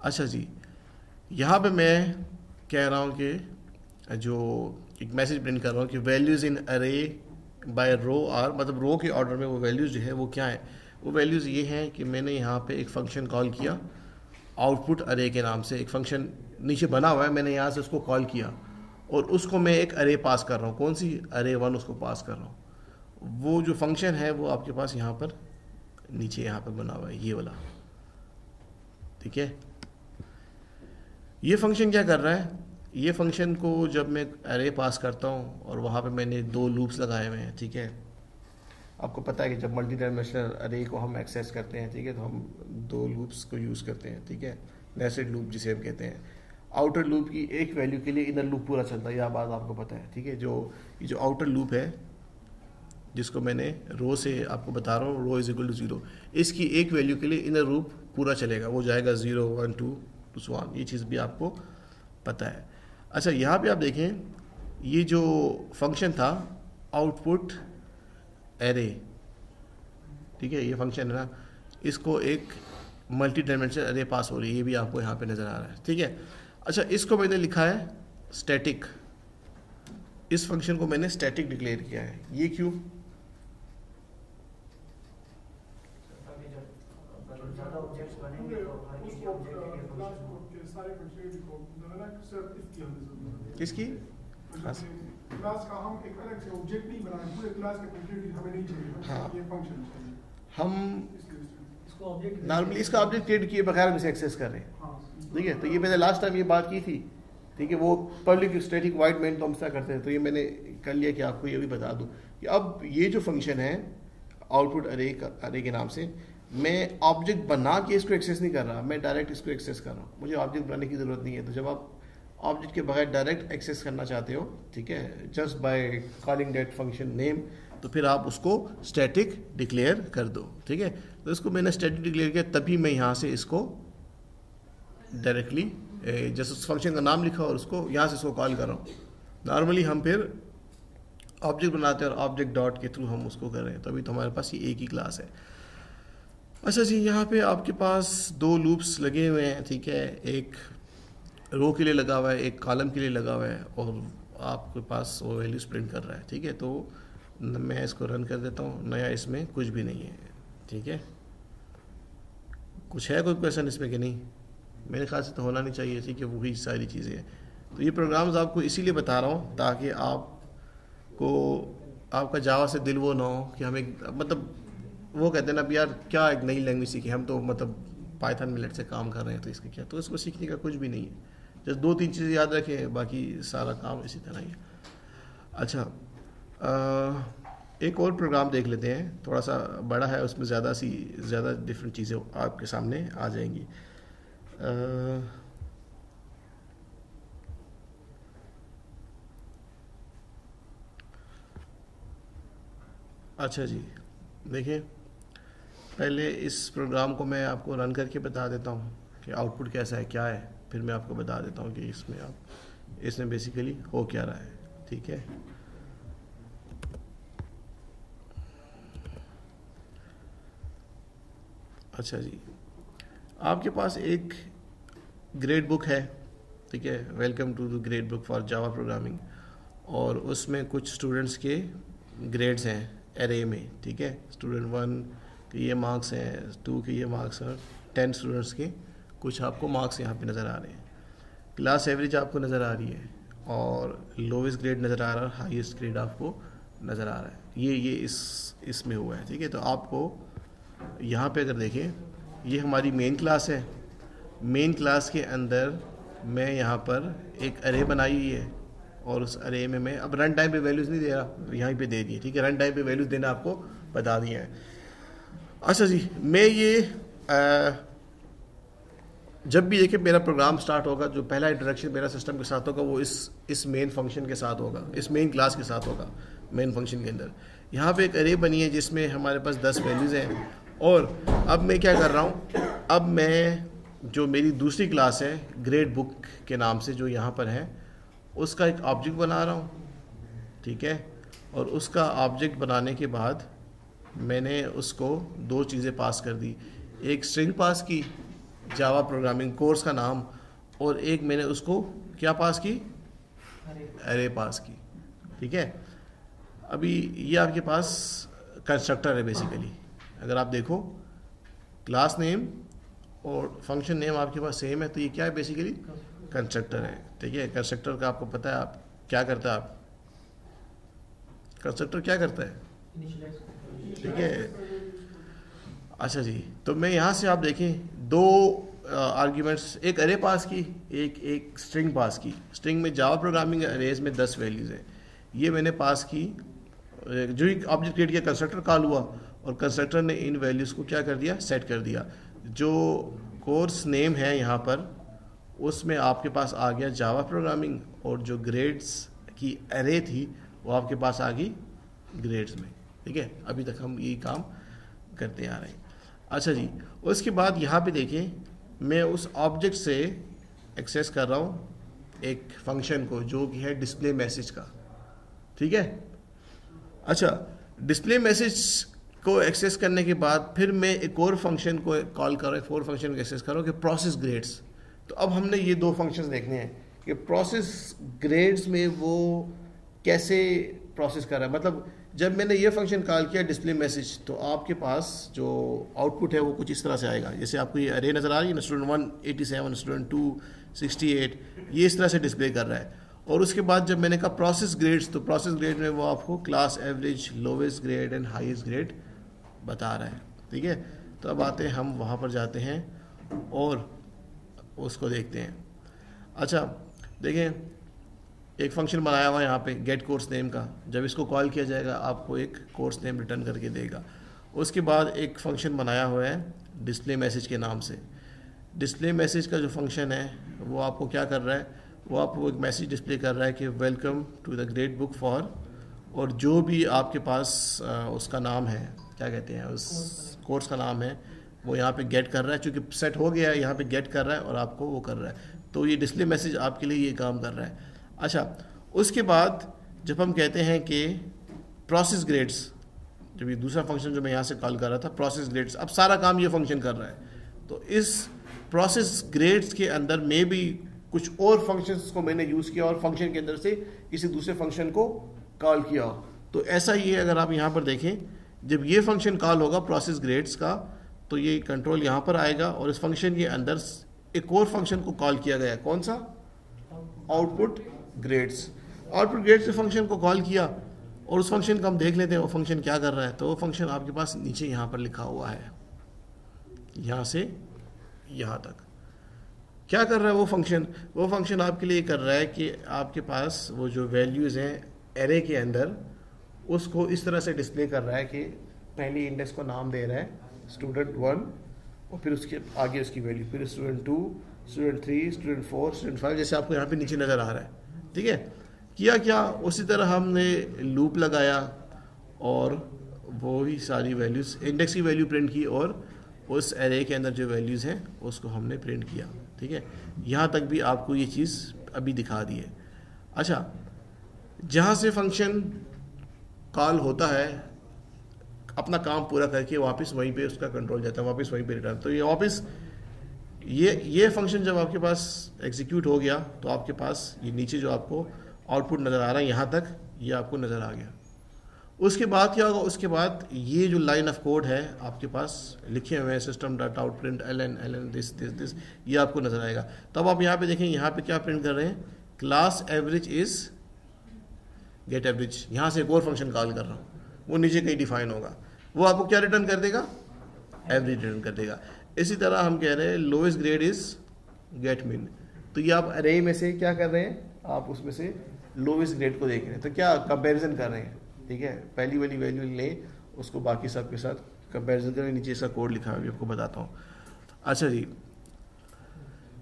अच्छा जी, यहाँ पे मैं कह रहा हूँ कि जो एक मैसेज प्रिंट कर रहा हूँ कि वैल्यूज़ इन अरे बाय रो आर, मतलब रो के ऑर्डर में वो वैल्यूज़ जो है वो क्या है, वो वैल्यूज़ ये हैं कि मैंने यहाँ पे एक फ़ंक्शन कॉल किया आउटपुट अरे के नाम से, एक फ़ंक्शन नीचे बना हुआ है, मैंने यहाँ से उसको कॉल किया और उसको मैं एक अरे पास कर रहा हूँ, कौन सी अरे 1 उसको पास कर रहा हूँ। वो जो फंक्शन है वो आपके पास यहाँ पर नीचे यहाँ पर बना हुआ है, ये वाला, ठीक है। ये फंक्शन क्या कर रहा है, ये फंक्शन को जब मैं अरे पास करता हूँ और वहाँ पे मैंने 2 लूप्स लगाए हुए हैं, ठीक है। आपको पता है कि जब मल्टी डायमेंशनल अरे को हम एक्सेस करते हैं, ठीक है, तो हम 2 लूप्स को यूज़ करते हैं, ठीक है, नेस्टेड लूप जिसे हम कहते हैं। आउटर लूप की एक वैल्यू के लिए इनर लूप पूरा चलता है, यह बात आपको पता है, ठीक है। ये जो आउटर लूप है जिसको मैंने रो से आपको बता रहा हूँ, रो इज इक्वल टू 0, इसकी एक वैल्यू के लिए इनर लूप पूरा चलेगा, वो जाएगा 0 1 2 to so on, ये चीज़ भी आपको पता है। अच्छा, यहाँ पे आप देखें, ये जो फंक्शन था आउटपुट एरे, ठीक है, ये फंक्शन है ना, इसको एक मल्टी डायमेंशनल अरे पास हो रही है, ये भी आपको यहाँ पे नज़र आ रहा है, ठीक है। अच्छा, इसको मैंने लिखा है स्टैटिक, इस फंक्शन को मैंने स्टैटिक डिक्लेयर किया है, ये क्यों? किसकी क्लास का हम एक अलग से ऑब्जेक्ट नहीं बनाए, पूरे क्लास का फंक्शनैलिटी हमें नहीं चाहिए, हाँ, ये फंक्शन चाहिए। हम इसको ऑब्जेक्ट नॉर्मली इसका ऑब्जेक्ट क्रिएट किए बगैर हम इसे एक्सेस कर रहे हैं, ठीक है। तो ये मैंने लास्ट टाइम ये बात की थी, ठीक है, वो पब्लिक स्टैटिक वाइड मेन तो हम क्या करते हैं, तो ये मैंने कर लिया कि आपको ये भी बता दूं कि अब ये जो फंक्शन है आउटपुट अरे के नाम से, मैं ऑब्जेक्ट बना के इसको एक्सेस नहीं कर रहा, मैं डायरेक्ट इसको एक्सेस कर रहा हूँ, मुझे ऑब्जेक्ट बनाने की ज़रूरत नहीं है। तो जब आप ऑब्जेक्ट के बगैर डायरेक्ट एक्सेस करना चाहते हो, ठीक है, just by calling that function name, तो फिर आप उसको स्टैटिक डिक्लेयर कर दो, ठीक है। तो इसको मैंने स्टैटिक डिक्लेयर किया, तभी मैं यहाँ से इसको डायरेक्टली जैसे उस फंक्शन का नाम लिखा और उसको यहाँ से इसको कॉल कर रहा हूँ। नॉर्मली हम फिर ऑब्जेक्ट बनाते हैं और ऑब्जेक्ट डॉट के थ्रू हम उसको कर रहे हैं, तो अभी तो हमारे पास ये एक ही क्लास है। अच्छा जी, यहाँ पे आपके पास 2 लूप्स लगे हुए हैं, ठीक है, एक रो के लिए लगा हुआ है, एक कॉलम के लिए लगा हुआ है, और आपके पास वो वैल्यूज प्रिंट कर रहा है, ठीक है। तो मैं इसको रन कर देता हूँ, नया इसमें कुछ भी नहीं है, ठीक है। कुछ है कोई क्वेश्चन इसमें कि नहीं? मेरे ख्याल से तो होना नहीं चाहिए, ठीक है, वही सारी चीज़ें हैं। तो ये प्रोग्राम्स आपको इसीलिए बता रहा हूँ ताकि आप को आपका जावा से दिल वो ना हो कि हमें मतलब वो कहते हैं ना अब यार क्या एक नई लैंग्वेज सीखी, हम तो मतलब पाइथन मिलेट से काम कर रहे हैं तो इसका क्या, तो इसको सीखने का कुछ भी नहीं है। जस्ट 2-3 चीज़ें याद रखें, बाकी सारा काम इसी तरह ही है। अच्छा, एक और प्रोग्राम देख लेते हैं, थोड़ा सा बड़ा है, उसमें ज़्यादा डिफरेंट चीज़ें आपके सामने आ जाएंगी। अच्छा जी, देखिए पहले इस प्रोग्राम को मैं आपको रन करके बता देता हूँ कि आउटपुट कैसा है, क्या है, फिर मैं आपको बता देता हूँ कि इसमें बेसिकली हो क्या रहा है। ठीक है, अच्छा जी, आपके पास एक ग्रेड बुक है, ठीक है, welcome to the grade book for Java programming, और उसमें कुछ स्टूडेंट्स के ग्रेड्स हैं एरे में। ठीक है, स्टूडेंट 1 के ये मार्क्स हैं, 2 के ये मार्क्स हैं, 10 स्टूडेंट्स के कुछ आपको मार्क्स यहाँ पे नज़र आ रहे हैं। क्लास एवरेज आपको नज़र आ रही है और लोवेस्ट ग्रेड नज़र आ रहा है, हाईएस्ट ग्रेड आपको नज़र आ रहा है। ये इसमें हुआ है। ठीक है, तो आपको यहाँ पे अगर देखें, ये हमारी मेन क्लास है। मेन क्लास के अंदर मैं यहाँ पर एक अरे बनाई हुई है और उस अरे में मैं अब रन टाइम पे वैल्यूज़ नहीं दे रहा, यहाँ पे दे दिए। ठीक है, रन टाइम पे वैल्यूज़ देना आपको बता दिए हैं। अच्छा जी, मैं ये जब भी देखिए मेरा प्रोग्राम स्टार्ट होगा, जो पहला इंट्रोडक्शन मेरा सिस्टम के साथ होगा वो इस मेन फंक्शन के साथ होगा, इस मेन क्लास के साथ होगा। मेन फंक्शन के अंदर यहाँ पे एक अरे बनी है जिसमें हमारे पास 10 वैल्यूज़ हैं, और अब मैं क्या कर रहा हूँ, अब मैं जो मेरी दूसरी क्लास है ग्रेड बुक के नाम से जो यहाँ पर है, उसका एक ऑब्जेक्ट बना रहा हूँ। ठीक है, और उसका ऑब्जेक्ट बनाने के बाद मैंने उसको 2 चीज़ें पास कर दी, एक स्ट्रिंग पास की जावा प्रोग्रामिंग कोर्स का नाम, और एक मैंने उसको क्या पास की, अरे पास की। ठीक है, अभी ये आपके पास कंस्ट्रक्टर है बेसिकली। अगर आप देखो क्लास नेम और फंक्शन नेम आपके पास सेम है, तो ये क्या है, बेसिकली कंस्ट्रक्टर है। ठीक है, कंस्ट्रक्टर का आपको पता है आप क्या करता है, आप कंस्ट्रक्टर क्या करता है। ठीक है, अच्छा जी, तो मैं यहाँ से आप देखें 2 आर्ग्यूमेंट्स, एक अरे पास की, एक स्ट्रिंग पास की। स्ट्रिंग में जावा प्रोग्रामिंग अरेज में 10 वैल्यूज़ है, ये मैंने पास की। जो ही ऑब्जेक्ट क्रिएट किया कंस्ट्रक्टर कॉल हुआ और कंस्ट्रक्टर ने इन वैल्यूज़ को क्या कर दिया, सेट कर दिया। जो कोर्स नेम है यहाँ पर उसमें आपके पास आ गया जावा प्रोग्रामिंग, और जो ग्रेड्स की अरे थी वो आपके पास आ गई ग्रेड्स में। ठीक है, अभी तक हम ये काम करते आ रहे हैं। अच्छा जी, उसके बाद यहाँ पे देखिए मैं उस ऑब्जेक्ट से एक्सेस कर रहा हूँ एक फंक्शन को जो कि है डिस्प्ले मैसेज का। ठीक है, अच्छा, डिस्प्ले मैसेज को एक्सेस करने के बाद फिर मैं एक और फंक्शन को कॉल कर रहा हूँ, 4 फंक्शन को एक्सेस कर रहा हूँ कि प्रोसेस ग्रेड्स। तो अब हमने ये 2 फंक्शंस देखने हैं कि प्रोसेस ग्रेड्स में वो कैसे प्रोसेस कर रहा है। मतलब जब मैंने ये फंक्शन कॉल किया डिस्प्ले मैसेज, तो आपके पास जो आउटपुट है वो कुछ इस तरह से आएगा। जैसे आपको ये अरे नज़र आ रही है ना, स्टूडेंट 1 87, स्टूडेंट 2 68, ये इस तरह से डिस्प्ले कर रहा है। और उसके बाद जब मैंने कहा प्रोसेस ग्रेड्स, तो प्रोसेस ग्रेड में वो आपको class average, lowest grade and highest grade बता रहा है। ठीक है, तो अब आते हैं, हम वहाँ पर जाते हैं और उसको देखते हैं। अच्छा देखें, एक फंक्शन बनाया हुआ है यहाँ पे गेट कोर्स नेम का। जब इसको कॉल किया जाएगा आपको एक कोर्स नेम रिटर्न करके देगा। उसके बाद एक फंक्शन बनाया हुआ है डिस्प्ले मैसेज के नाम से। डिस्प्ले मैसेज का जो फंक्शन है वो आपको क्या कर रहा है, वो आपको एक मैसेज डिस्प्ले कर रहा है कि welcome to the grade book for, और जो भी आपके पास उसका नाम है, क्या कहते हैं, उस कोर्स का नाम है, वो यहाँ पे गेट कर रहा है। चूँकि सेट हो गया है, यहाँ पे गेट कर रहा है और आपको वो कर रहा है। तो ये डिस्प्ले मैसेज आपके लिए ये काम कर रहा है। अच्छा, उसके बाद जब हम कहते हैं कि प्रोसेस ग्रेड्स, जब ये दूसरा फंक्शन जो मैं यहाँ से कॉल कर रहा था प्रोसेस ग्रेड्स, अब सारा काम ये फंक्शन कर रहा है। तो इस प्रोसेस ग्रेड्स के अंदर में भी कुछ और फंक्शंस को मैंने यूज़ किया और फंक्शन के अंदर से किसी दूसरे फंक्शन को कॉल किया। तो ऐसा ही है, अगर आप यहाँ पर देखें, जब ये फंक्शन कॉल होगा प्रोसेस ग्रेड्स का, तो ये कंट्रोल यहाँ पर आएगा और इस फंक्शन के अंदर एक और फंक्शन को कॉल किया गया। कौन सा? Output grades. आउटपुट ग्रेड्स के फंक्शन को कॉल किया और उस फंक्शन को हम देख लेते हैं वो फंक्शन क्या कर रहा है। तो वो फंक्शन आपके पास नीचे यहाँ पर लिखा हुआ है, यहाँ से यहाँ तक क्या कर रहा है वो फंक्शन। वो फंक्शन आपके लिए कर रहा है कि आपके पास वो जो वैल्यूज़ हैं एरे के अंदर उसको इस तरह से डिस्प्ले कर रहा है कि पहली इंडेक्स को नाम दे रहा है स्टूडेंट 1 और फिर उसके आगे उसकी वैल्यू, फिर स्टूडेंट 2, स्टूडेंट 3, स्टूडेंट 4, स्टूडेंट 5, जैसे आपको यहाँ पे नीचे नज़र आ रहा है। ठीक है, किया क्या, उसी तरह हमने लूप लगाया और वो ही सारी वैल्यूज़ इंडेक्स की वैल्यू प्रिंट की और उस एरे के अंदर जो वैल्यूज़ हैं उसको हमने प्रिंट किया। ठीक है, यहाँ तक भी आपको ये चीज़ अभी दिखा दी है। अच्छा, जहाँ से फंक्शन कॉल होता है अपना काम पूरा करके वापस वहीं पे उसका कंट्रोल जाता है, वापस वहीं पे रिटर्न। तो ये वापस ये फंक्शन जब आपके पास एग्जीक्यूट हो गया तो आपके पास ये नीचे जो आपको आउटपुट नज़र आ रहा है यहाँ तक ये आपको नज़र आ गया। उसके बाद क्या होगा, उसके बाद ये जो लाइन ऑफ कोड है आपके पास लिखे हुए हैं system dot out print ln this ये आपको नज़र आएगा। तब आप यहाँ पे देखें, यहाँ पे क्या प्रिंट कर रहे हैं, class average is gate average. यहाँ से एक और फंक्शन कॉल कर रहा हूँ, वो नीचे कहीं डिफाइन होगा, वो आपको क्या रिटर्न कर देगा, एवरेज रिटर्न कर देगा। इसी तरह हम कह रहे हैं लोएस्ट ग्रेड इज़ गेट मिन। तो ये आप अरे में से क्या कर रहे हैं, आप उसमें से लोएस्ट ग्रेड को देख रहे हैं, तो क्या कंपैरिजन कर रहे हैं। ठीक है, पहली वाली वैल्यू लें, उसको बाकी सब के साथ कंपैरिजन करें। नीचे इसका कोड लिखा है, आपको बताता हूँ। अच्छा जी,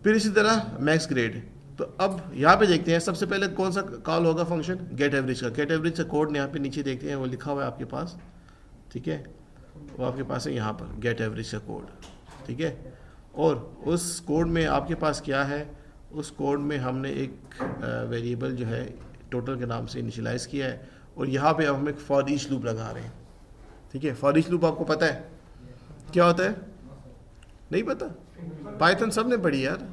फिर इसी तरह मैक्स ग्रेड। तो अब यहाँ पे देखते हैं सबसे पहले कौन सा कॉल होगा फंक्शन, गेट एवरेज का। गेट एवरेज का कोड यहाँ पे नीचे देखते हैं, वो लिखा हुआ है आपके पास। ठीक है, वो आपके पास है यहाँ पर गेट एवरेज का कोड। ठीक है, और उस कोड में आपके पास क्या है, उस कोड में हमने एक वेरिएबल जो है टोटल के नाम से इनिशियलाइज किया है और यहाँ पे अब हम एक फॉर ईच लूप लगा रहे हैं। ठीक है, फॉर ईच लूप आपको पता है क्या होता है, नहीं पता, पाइथन सब ने पढ़ी यार।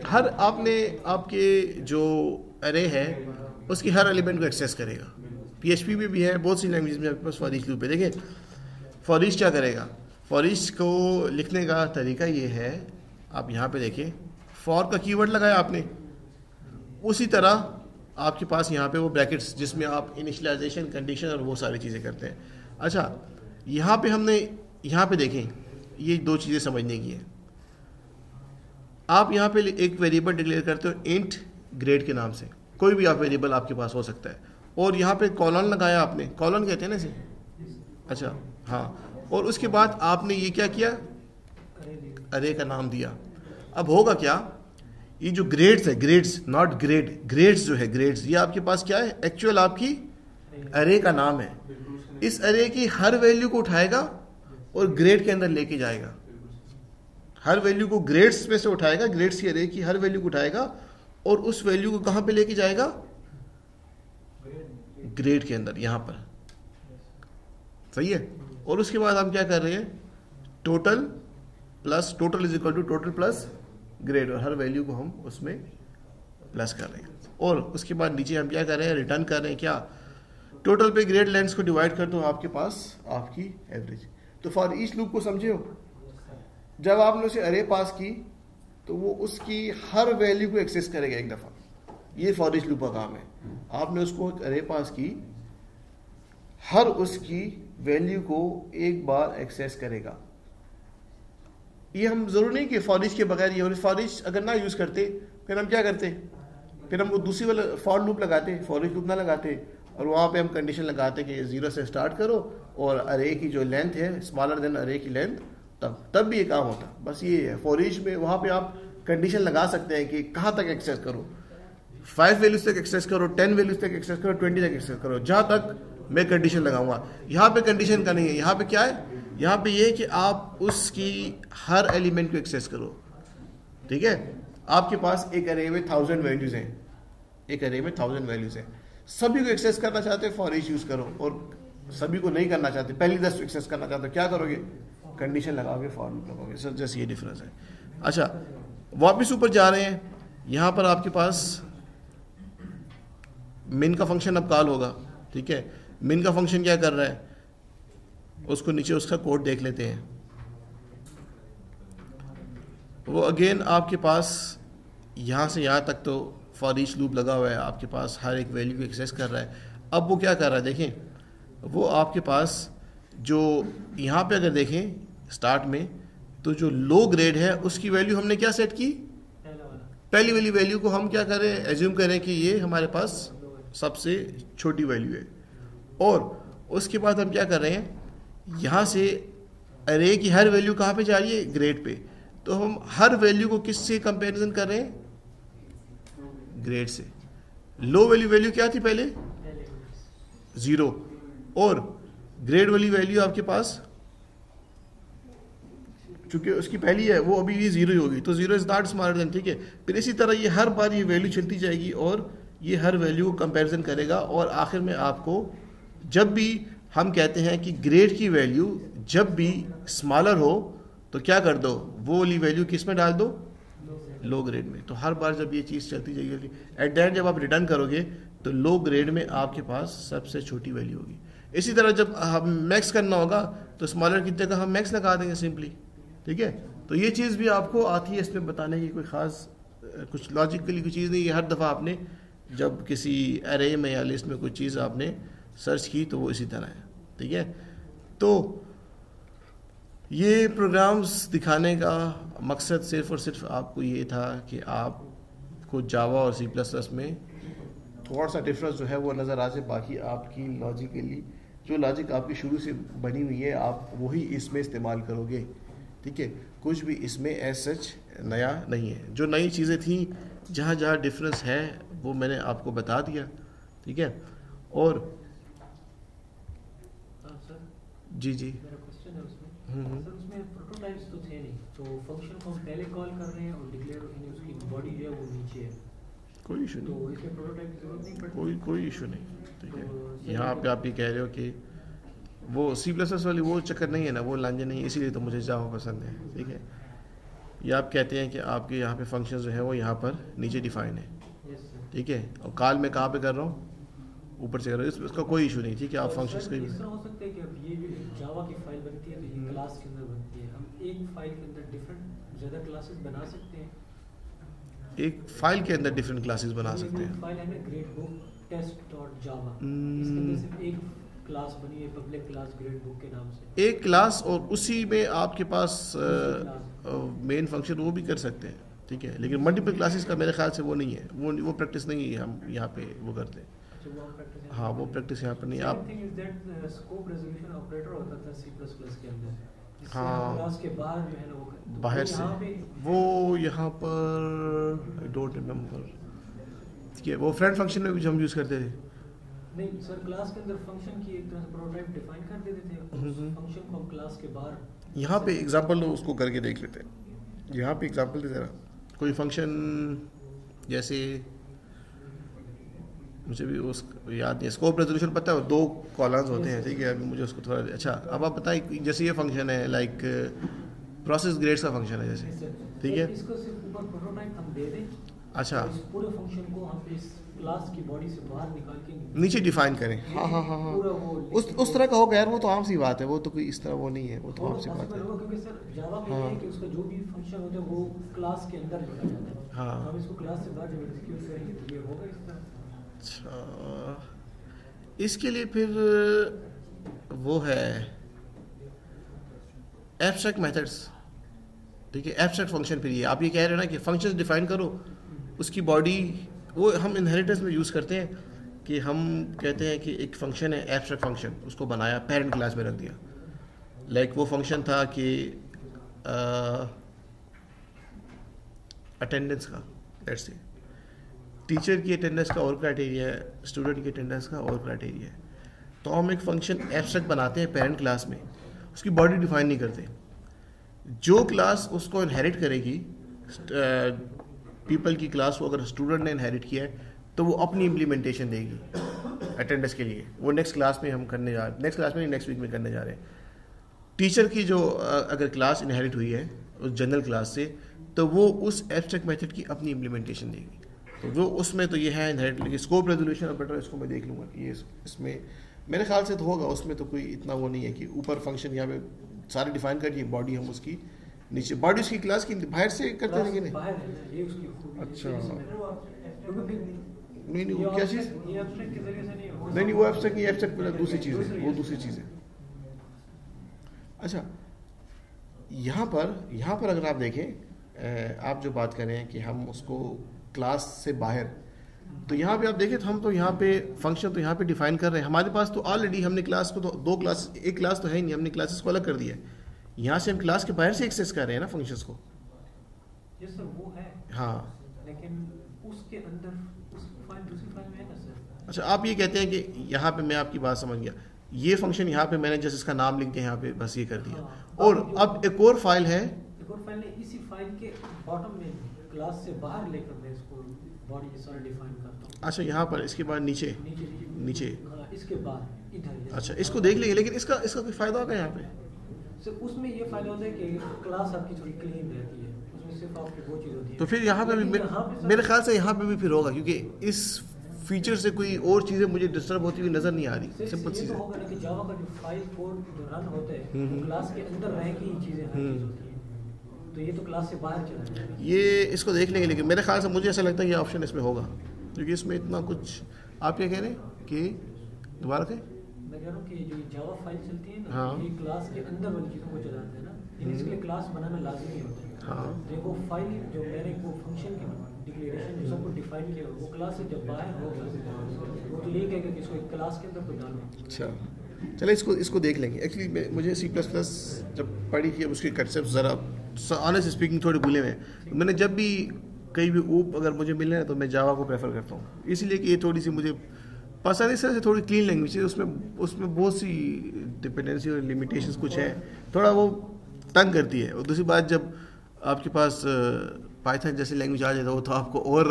हर आपने आपके जो अरे है उसकी हर एलिमेंट को एक्सेस करेगा। PHP में भी है, बहुत सी लैंग्वेज में आपके पास फॉर ईच लूप है। देखिए फॉर ईच क्या करेगा, फॉर ईच को लिखने का तरीका ये है, आप यहाँ पे देखिए फॉर का कीवर्ड लगाया आपने, उसी तरह आपके पास यहाँ पे वो ब्रैकेट्स जिसमें आप इनिशियलाइजेशन, कंडीशन और वो सारी चीज़ें करते हैं। अच्छा, यहाँ पे हमने यहाँ पे देखें, ये दो चीज़ें समझने की है। आप यहाँ पे एक वेरिएबल डिक्लेयर करते हो इंट ग्रेड के नाम से, कोई भी आप वेरिएबल आपके पास हो सकता है, और यहाँ पे कॉलन लगाया आपने, कॉलन कहते हैं ना इसे। अच्छा हाँ, और उसके बाद आपने ये क्या किया, अरे का नाम दिया। अब होगा क्या, ये जो ग्रेड्स है, ग्रेड्स नॉट ग्रेड, ग्रेड्स जो है ग्रेड्स, ये आपके पास क्या है, एक्चुअल आपकी अरे का नाम है। इस अरे की हर वैल्यू को उठाएगा और ग्रेड के अंदर लेके जाएगा। हर वैल्यू को ग्रेड्स में से उठाएगा, ग्रेड्स की अरे की हर वैल्यू को उठाएगा और उस वैल्यू को कहां पे लेके जाएगा, ग्रेड के अंदर, यहां पर। सही है। और उसके बाद हम क्या कर रहे हैं, total plus, total is equal to total plus grade, और हर वैल्यू को हम उसमें प्लस कर रहे हैं। और उसके बाद नीचे हम क्या कर रहे हैं, रिटर्न कर रहे हैं क्या, टोटल पे ग्रेड लेंथ्स को डिवाइड कर दो, आपके पास आपकी एवरेज। तो फॉर ईच लूप को समझे हो, जब आपने उसे अरे पास की तो वो उसकी हर वैल्यू को एक्सेस करेगा एक दफा। ये फॉर ईच लूप का काम है। आपने उसको अरे पास की, हर उसकी वैल्यू को एक बार एक्सेस करेगा। ये हम जरूर नहीं कि फॉर ईच के बगैर ये, फॉर ईच अगर ना यूज करते फिर हम क्या करते, फिर हम वो दूसरी वाला फॉर लूप लगाते, फॉर ईच लूप ना लगाते, और वहाँ पे हम कंडीशन लगाते कि 0 से स्टार्ट करो और अरे की जो लेंथ है स्मॉलर देन अरे की लेंथ, तब भी ये काम होता। बस ये है फॉर ईच में, वहाँ पे आप कंडीशन लगा सकते हैं कि कहाँ तक एक्सेस करो, 5 वैल्यूज तक एक्सेस करो, 10 वैल्यूज तक एक्सेस करो, 20 तक एक्सेस करो, जहाँ तक मैं कंडीशन लगाऊंगा। यहाँ पे कंडीशन का नहीं है, यहाँ पे क्या है, यहाँ पे ये कि आप उसकी हर एलिमेंट को एक्सेस करो। ठीक है, आपके पास एक अरे में 1000 वैल्यूज हैं, एक अरे में 1000 वैल्यूज हैं, सभी को एक्सेस करना चाहते हैं फॉर ईच यूज करो, और सभी को नहीं करना चाहते, पहली 10 एक्सेस करना चाहते हो, क्या करोगे, कंडीशन लगाओगे, फॉर लूप लगाओगे। सर जैसे ये डिफरेंस है। अच्छा, वापस ऊपर जा रहे हैं, यहाँ पर आपके पास मिन का फंक्शन अब कॉल होगा। ठीक है, मिन का फंक्शन क्या कर रहा है, उसको नीचे उसका कोड देख लेते हैं। वो अगेन आपके पास यहाँ से यहाँ तक तो फॉर ईच लूप लगा हुआ है, आपके पास हर एक वैल्यू को एक्सेस कर रहा है। अब वो क्या कर रहा है, देखें वो आपके पास जो यहाँ पे अगर देखें स्टार्ट में, तो जो लो ग्रेड है उसकी वैल्यू हमने क्या सेट की, पहली वाली वैल्यू को हम क्या करें, एज्यूम करें कि ये हमारे पास सबसे छोटी वैल्यू है। और उसके बाद हम क्या कर रहे हैं, यहाँ से अरे की हर वैल्यू कहाँ पे जा रही है, ग्रेड पे। तो हम हर वैल्यू को किससे कंपैरिजन कर रहे हैं, ग्रेड से। लो वैल्यू क्या थी पहले, 0, और ग्रेड वाली वैल्यू आपके पास चूंकि उसकी पहली है वो अभी भी 0 ही होगी, तो 0 इज नॉट स्मॉलर देन, ठीक है। फिर इसी तरह ये हर बार ये वैल्यू चलती जाएगी और ये हर वैल्यू को कंपैरिजन करेगा, और आखिर में आपको जब भी हम कहते हैं कि ग्रेड की वैल्यू जब भी स्मॉलर हो तो क्या कर दो, वो वाली वैल्यू किस में डाल दो, लो ग्रेड में। तो हर बार जब ये चीज़ चलती जाएगी, एट द एंड जब आप रिटर्न करोगे तो लो ग्रेड में आपके पास सबसे छोटी वैल्यू होगी। इसी तरह जब हम मैक्स करना होगा तो स्मॉलर की जगह हम मैक्स लगा देंगे सिंपली, ठीक है। तो ये चीज़ भी आपको आती है, इसमें बताने की कोई ख़ास कुछ लॉजिकली कोई चीज़ नहीं है। हर दफ़ा आपने जब किसी एरे में या लिस्ट में कोई चीज़ आपने सर्च की तो वो इसी तरह है, ठीक है। तो ये प्रोग्राम्स दिखाने का मकसद सिर्फ और सिर्फ आपको ये था कि आपको जावा और C++ में थोड़ा सा डिफरेंस जो है वो नज़र आ जाए। बाकी आपकी लॉजिकली जो लॉजिक आपकी शुरू से बनी हुई है आप वही इसमें इस्तेमाल करोगे, ठीक है। कुछ भी इसमें एज सच नया नहीं है। जो नई चीज़ें थी, जहाँ जहाँ डिफरेंस है वो मैंने आपको बता दिया, ठीक है। और जी जी मेरा क्वेश्चन है उसमें, सर उसमें प्रोटोटाइप्स तो थे नहीं, तो फंक्शन को हम पहले कॉल कर रहे हैं और डिक्लेयर उसकी बॉडी जो है वो नीचे है, कोई इशू नहीं, तो इसमें प्रोटोटाइप की जरूरत नहीं पड़ती, कोई इशू नहीं, ठीक है। तो यहाँ पे आप ये कह रहे हो कि वो C++ वाली वो चक्कर नहीं है ना, वो लांझे नहीं है, इसीलिए तो मुझे जावा पसंद है, ठीक है। ये आप कहते हैं कि आपके यहाँ पे फंक्शन जो है वो यहाँ पर नीचे डिफाइन है, ठीक है। और कॉल मैं कहाँ पे कर रहा हूँ, ऊपर से कर रहा हूँ, इसका कोई इशू नहीं, ठीक है। आप फंक्शंस को इस तरह हो सकता है कि अब ये जो जावा की फाइल बनती है तो ये क्लास के अंदर बनती है, हम एक फाइल के अंदर डिफरेंट ज़्यादा क्लासेस बना सकते हैं, एक फाइल के अंदर डिफरेंट क्लासेस बना सकते हैं। फाइल है ना ग्रेड बुक test.java, इसके अंदर सिर्फ एक क्लास बनी है, पब्लिक क्लास ग्रेड बुक के नाम से, एक क्लास, और उसी में आपके पास मेन फंक्शन वो भी कर सकते हैं, ठीक है। लेकिन मल्टीपल क्लासेस का मेरे ख्याल से वो नहीं है, वो प्रैक्टिस नहीं है, हम यहाँ पे वो करते हैं। हाँ, वो प्रैक्टिस यहाँ पर नहीं। आप स्कोप रेजोल्यूशन ऑपरेटर होता था C++ के अंदर, हाँ, क्लास के बाहर जो है ना वो बाहर से वो यहाँ पर आई डोंट रिमेम्बर, ठीक है। वो फ्रेंड फंक्शन में भी हम यूज़ करते थे। नहीं सर, क्लास के अंदर फंक्शन की एक तरह से प्रोटोटाइप डिफाइन कर देते थे, फंक्शन को हम क्लास के बाहर, यहाँ पे एग्जांपल उसको करके देख लेते हैं। यहाँ पे एग्जांपल दे जरा, कोई फंक्शन जैसे मुझे भी उस याद नहीं, स्कोप रेजोल्यूशन पता है, 2 कॉलम्स होते हैं, ठीक है। अभी मुझे उसको थोड़ा अच्छा, अब आप बताइए जैसे ये फंक्शन है लाइक प्रोसेस ग्रेड्स का फंक्शन है जैसे, ठीक है। इसको सिर्फ ऊपर प्रोटोटाइप हम दे दें, अच्छा, इस पूरे फंक्शन को हम इस क्लास की बॉडी से बाहर निकाल के नीचे डिफाइन करें। हाँ हाँ हाँ हाँ, उस तरह का होगा यार, वो तो आम सी बात है, वो तो कोई इस तरह वो नहीं है, वो तो आम सी बात है। क्योंकि सर जावा में है कि उसका जो भी फंक्शन होता है वो क्लास के अंदर लिखा जाता है, हाँ, हम इसको क्लास से बाहर जब एग्जीक्यूट करेंगे तो ये होगा इस तरह। अच्छा, इसके लिए फिर वो है एब्स्ट्रैक्ट मेथड्स, ठीक है। एब्स्ट्रैक्ट फंक्शन, फिर ये आप ये कह रहे हैं ना कि फंक्शन डिफाइन करो, उसकी बॉडी वो हम इनहेरिटेंस में यूज़ करते हैं कि हम कहते हैं कि एक फंक्शन है एब्स्ट्रैक्ट फंक्शन, उसको बनाया पेरेंट क्लास में रख दिया। लाइक वो फंक्शन था कि अटेंडेंस का, लेट्स से टीचर की अटेंडेंस का और क्राइटेरिया है, स्टूडेंट की अटेंडेंस का और क्राइटेरिया है। तो हम एक फंक्शन एब्स्ट्रैक्ट बनाते हैं पेरेंट क्लास में, उसकी बॉडी डिफाइन नहीं करते। जो क्लास उसको इनहेरिट करेगी, पीपल की क्लास को अगर स्टूडेंट ने इनहेरिट किया है तो वो अपनी इम्प्लीमेंटेशन देगी अटेंडेंस के लिए। वो नेक्स्ट क्लास में हम करने जा रहे हैं, नेक्स्ट क्लास में नहीं, नेक्स्ट वीक में करने जा रहे हैं। टीचर की जो अगर क्लास इनहेरिट हुई है उस जनरल क्लास से, तो वो उस एब्स्ट्रैक्ट मेथड की अपनी इम्प्लीमेंटेशन देगी। तो वो उसमें तो ये है इनहेरिट, लेकिन स्कोप रेजोल्यूशन ऑपरेटर इसको मैं देख लूँगा कि ये इसमें मेरे ख्याल से तो होगा, उसमें तो कोई इतना वो नहीं है कि ऊपर फंक्शन यहाँ पे सारे डिफाइन कर दिए, बॉडी हम उसकी नीचे बॉडी उसकी क्लास की बाहर से करते हैं कि नहीं? बाहर है ना, ये उसकी खूबी है। अच्छा। क्योंकि नहीं वो क्या चीज़? ये एब्स्ट्रैक्ट के जरिए से नहीं हो नहीं वो एब्स्ट्रैक्ट नहीं, एब्स्ट्रैक्ट दूसरी चीज़ है, वो दूसरी चीज़ है। अच्छा, यहाँ पर अगर आप देखें, आप जो बात कर रहे हैं कि हम उसको क्लास से बाहर, तो यहाँ पे आप देखें तो हम तो यहाँ पे फंक्शन तो यहाँ पे डिफाइन कर रहे हैं। हमारे पास तो ऑलरेडी हमने क्लास को तो दो क्लास, एक क्लास तो है ही नहीं, हमने क्लासेस को अलग कर दिया है। यहाँ से हम क्लास के बाहर से एक्सेस कर रहे हैं ना फंक्शंस को। ये सर वो है, हाँ, लेकिन उसके अंदर उस फाइल दूसरी फाइल में है ना सर। अच्छा आप ये कहते हैं कि यहाँ पे मैं आपकी बात समझ गया, ये फंक्शन यहाँ पे मैंने जैसे इसका नाम लिख दिया यहाँ पे, बस ये कर दिया। हाँ। और अब एक और फाइल है, एक और फाइल ने इसी फाइल के बॉटम में क्लास से बाहर लेकर मैं इसको बॉडी सारा डिफाइन करता हूँ। अच्छा यहाँ पर इसके बाद नीचे नीचे हाँ, इसके बाद इधर। अच्छा इसको देख लेंगे, लेकिन इसका कोई फायदा होगा यहाँ पे? सर उसमें ये फायदा होता है कि क्लास आपकी थोड़ी क्लीन रहती है, उसमें सिर्फ आपकी वो चीज़ होती है। तो फिर यहाँ पे भी मेरे ख्याल से यहाँ पे भी फिर होगा, क्योंकि इस फीचर से कोई और चीज़ें मुझे डिस्टर्ब होती हुई नज़र नहीं आ रही। सिंपल ये चीज़ तो है। होगा ना कि जावा का जो फाइल कोड जो रन होता है वो क्लास के अंदर रह के ही चीज़ें हर चीज़ होती है, तो ये तो क्लास से बाहर चला जाएगा। ये इसको देख लेंगे, लेकिन मेरे ख्याल से मुझे ऐसा लगता है ये ऑप्शन इसमें होगा, क्योंकि इसमें इतना कुछ। आप क्या कह रहे हैं कि दोबारा कहें? मैं कह रहा हूँ कि जो जावा फाइल चलती है ना, हाँ। ये क्लास के अंदर वाली चीज़ों को चलाते हैं ना, लेकिन इसके लिए क्लास बनाना लाजमी होता है। हाँ। देखो फाइल जो मैंने वो फंक्शन की डिक्लेरेशन जो सब कुछ डिफाइन किया वो क्लास से जब बाहर होगा वो तो ये कहेगा कि इसको एक क्लास के अंदर कोई डालो। अच्छा चले इसको देख लेंगे। एक्चुअली मुझे C++ जब पढ़ी थी, अब उसके कंसेप्ट ज़रा ऑनेस्ट स्पीकिंग थोड़े भूले हुए हैं। मैंने जब भी कहीं भी ऊप अगर मुझे मिले तो मैं जावा को प्रेफर करता हूँ, इसलिए कि ये थोड़ी सी मुझे पसंद, इस तरह से थोड़ी क्लीन लैंग्वेज है, उसमें बहुत सी डिपेंडेंसी और लिमिटेशंस कुछ है, थोड़ा वो तंग करती है। और दूसरी बात, जब आपके पास पाइथन जैसी लैंग्वेज आ जाए तो आपको और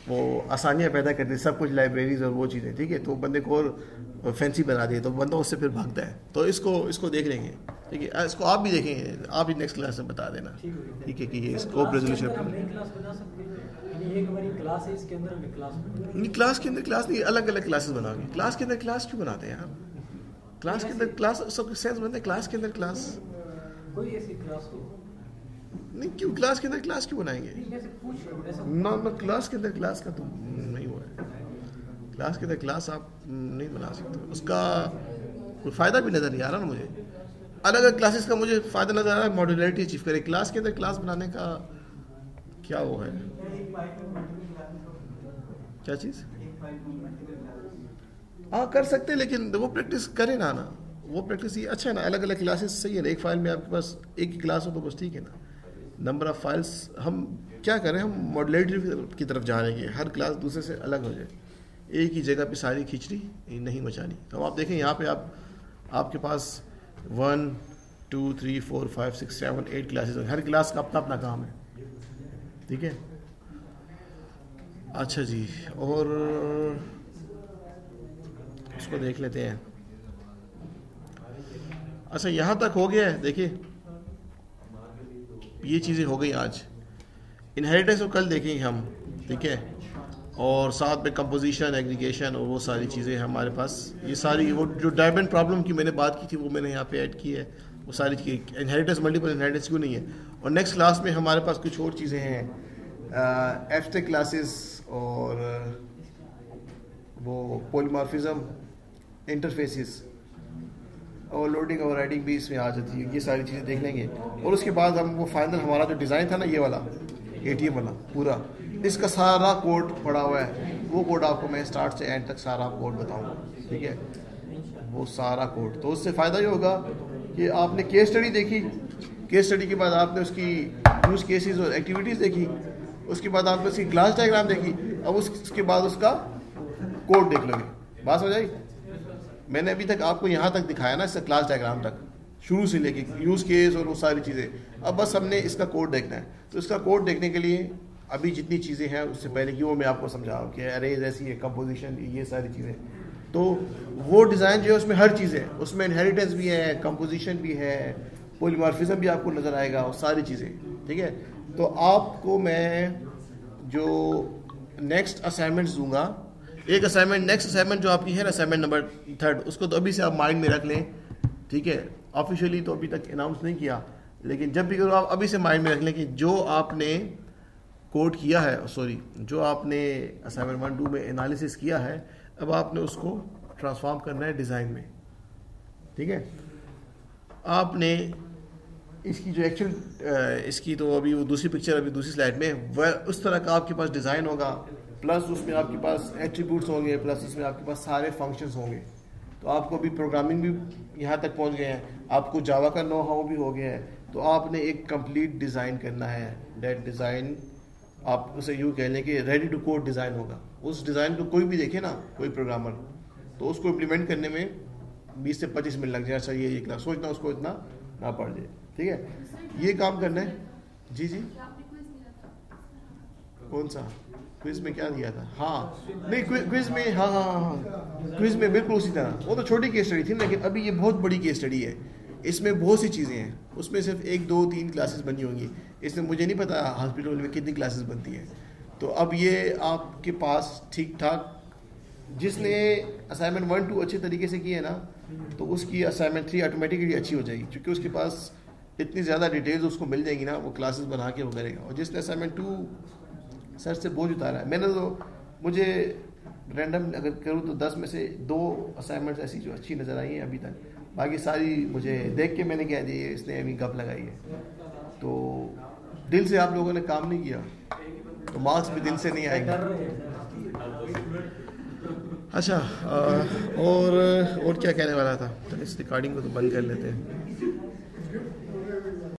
वो आसानियाँ पैदा करती है, सब कुछ लाइब्रेरीज और वो चीज़ें, ठीक है, तो बंदे को और फैंसी बना दिए तो बंदा उससे फिर भागता है। तो इसको देख लेंगे, ठीक है, इसको आप भी देखेंगे, आप भी नेक्स्ट क्लास में बता देना, ठीक है, कि ये स्कोप रेजोल्यूशन नहीं, क्लास के अंदर क्लास नहीं, अलग अलग क्लासेस बनाओगे। क्लास के अंदर क्लास क्यों बनाते हैं आप? क्लास के अंदर क्लास सब सेंस बनते हैं, क्लास के अंदर क्लास कोई ऐसी क्लास हो नहीं, क्यों क्लास के अंदर क्लास क्यों बनाएंगे? ना क्लास के अंदर क्लास का तो नहीं हुआ है, क्लास के अंदर क्लास आप नहीं बना सकते, उसका कोई फ़ायदा भी नज़र नहीं आ रहा ना मुझे। अलग अलग क्लासेस का मुझे फ़ायदा नज़र आ रहा है, मॉड्यूलरिटी अचीव करे। क्लास के अंदर क्लास बनाने का क्या वो है, क्या चीज़? हाँ कर सकते हैं, लेकिन वो प्रैक्टिस करें ना वो प्रैक्टिस ये अच्छा है ना, अलग अलग क्लासेस सही है ना। एक फाइल में आपके पास एक ही क्लास हो तो बस ठीक है ना। नंबर ऑफ़ फाइल्स हम क्या करें, हम मॉड्यूलरिटी की तरफ जा रहे हैं, हर क्लास दूसरे से अलग हो जाए, एक ही जगह पे सारी खिचड़ी नहीं मचानी। तो आप देखें यहाँ पे आपके पास 1 2 3 4 5 6 7 8 क्लासेस, हर क्लास का अपना अपना काम है, ठीक है। अच्छा जी, और इसको देख लेते हैं। अच्छा यहाँ तक हो गया है, देखिए ये चीज़ें हो गई आज। इनहेरिटेंस को कल देखेंगे हम, ठीक है, और साथ में कंपोजिशन, एग्रीगेशन और वो सारी चीज़ें हमारे पास, ये सारी वो जो डायमंड प्रॉब्लम की मैंने बात की थी वो मैंने यहाँ पे ऐड की है, वो सारी चीज़ें। इनहेरिटेंस, मल्टीपल इनहेरिटेंस क्यों नहीं है। और नेक्स्ट क्लास में हमारे पास कुछ और चीज़ें हैं, एब्स्ट्रैक्ट क्लासेस और वो पॉलीमॉर्फिज्म, इंटरफेसेस और लोडिंग और राइटिंग भी इसमें आ जाती है। ये सारी चीज़ें देख लेंगे, और उसके बाद हम वो फाइनल हमारा जो डिज़ाइन था ना, ये वाला ATM वाला पूरा, इसका सारा कोड पड़ा हुआ है। वो कोड आपको मैं स्टार्ट से एंड तक सारा कोड बताऊंगा, ठीक है, वो सारा कोड। तो उससे फ़ायदा ये होगा कि आपने केस स्टडी देखी, केस स्टडी के बाद आपने उसकी यूज़ केसेस और एक्टिविटीज़ देखी, उसके बाद आपने उसकी क्लास डायग्राम देखी, अब उसके बाद उसका कोड देख लोगे। बात हो जाएगी। मैंने अभी तक आपको यहाँ तक दिखाया ना, इससे क्लास डायग्राम तक, शुरू से लेके यूज़ केस और वो सारी चीज़ें। अब बस हमने इसका कोड देखना है। तो इसका कोड देखने के लिए अभी जितनी चीज़ें हैं उससे पहले कि वो मैं आपको समझाऊँ कि अरेज ऐसी है, कंपोजिशन, ये सारी चीज़ें। तो वो डिज़ाइन जो है उसमें हर चीज़ है, उसमें इनहेरिटेंस भी है, कंपोजिशन भी है, पॉलीमॉर्फिज्म भी आपको नज़र आएगा और सारी चीज़ें, ठीक है। तो आपको मैं जो नेक्स्ट असाइनमेंट्स दूंगा, एक असाइनमेंट, नेक्स्ट असाइनमेंट जो आपकी है ना, असाइनमेंट नंबर 3, उसको तो अभी से आप माइंड में रख लें, ठीक है। ऑफिशियली तो अभी तक अनाउंस नहीं किया, लेकिन जब भी करो आप अभी से माइंड में रख लें कि जो आपने कोड किया है, सॉरी, जो आपने असाइनमेंट 1 2 में एनालिसिस किया है, अब आपने उसको ट्रांसफॉर्म करना है डिज़ाइन में। ठीक है, आपने इसकी जो एक्चुअल इसकी तो अभी वो दूसरी पिक्चर अभी दूसरी स्लाइड में, वह उस तरह का आपके पास डिज़ाइन होगा, प्लस उसमें आपके पास एट्रीब्यूट्स होंगे, प्लस उसमें आपके पास सारे फंक्शंस होंगे। तो आपको अभी प्रोग्रामिंग भी यहाँ तक पहुँच गए हैं, आपको जावा का नो हाउ भी हो गया है, तो आपने एक कंप्लीट डिज़ाइन करना है। दैट डिज़ाइन आप उसे यूँ कह लें कि रेडी टू कोड डिज़ाइन होगा। उस डिज़ाइन को कोई भी देखे ना, कोई प्रोग्रामर, तो उसको इम्प्लीमेंट करने में 20 से 25 मिनट लग जाए। अच्छा ये इतना सोचना, उसको इतना ना पड़ जाए। ठीक है, ये काम करना है। जी जी, कौन सा क्विज में क्या दिया था? हाँ नहीं, क्विज में, हाँ, क्विज में बिल्कुल उसी तरह। वो तो छोटी केस स्टडी थी, लेकिन अभी ये बहुत बड़ी केस स्टडी है। इसमें बहुत सी चीज़ें हैं, उसमें सिर्फ 1 2 3 क्लासेस बनी होंगी। इसमें मुझे नहीं पता हॉस्पिटल में कितनी क्लासेस बनती हैं। तो अब ये आपके पास ठीक ठाक, जिसने असाइनमेंट 1 2 अच्छे तरीके से की है ना, तो उसकी असाइनमेंट 3 ऑटोमेटिकली अच्छी हो जाएगी, क्योंकि उसके पास इतनी ज़्यादा डिटेल्स उसको मिल जाएंगी ना, वो क्लासेस बना के वो करेगा। और जिसने असाइनमेंट 2 सर से बोझ उतारा है, मैंने तो, मुझे रैंडम अगर करूँ तो 10 में से 2 असाइनमेंट्स ऐसी जो अच्छी नज़र आई हैं अभी तक, बाकी सारी मुझे देख के मैंने कह दी इसने अभी गप लगाई है। तो दिल से आप लोगों ने काम नहीं किया तो मार्क्स भी दिल से नहीं आएंगे। अच्छा, और क्या कहने वाला था? तो इस रिकॉर्डिंग को तो बंद कर लेते हैं।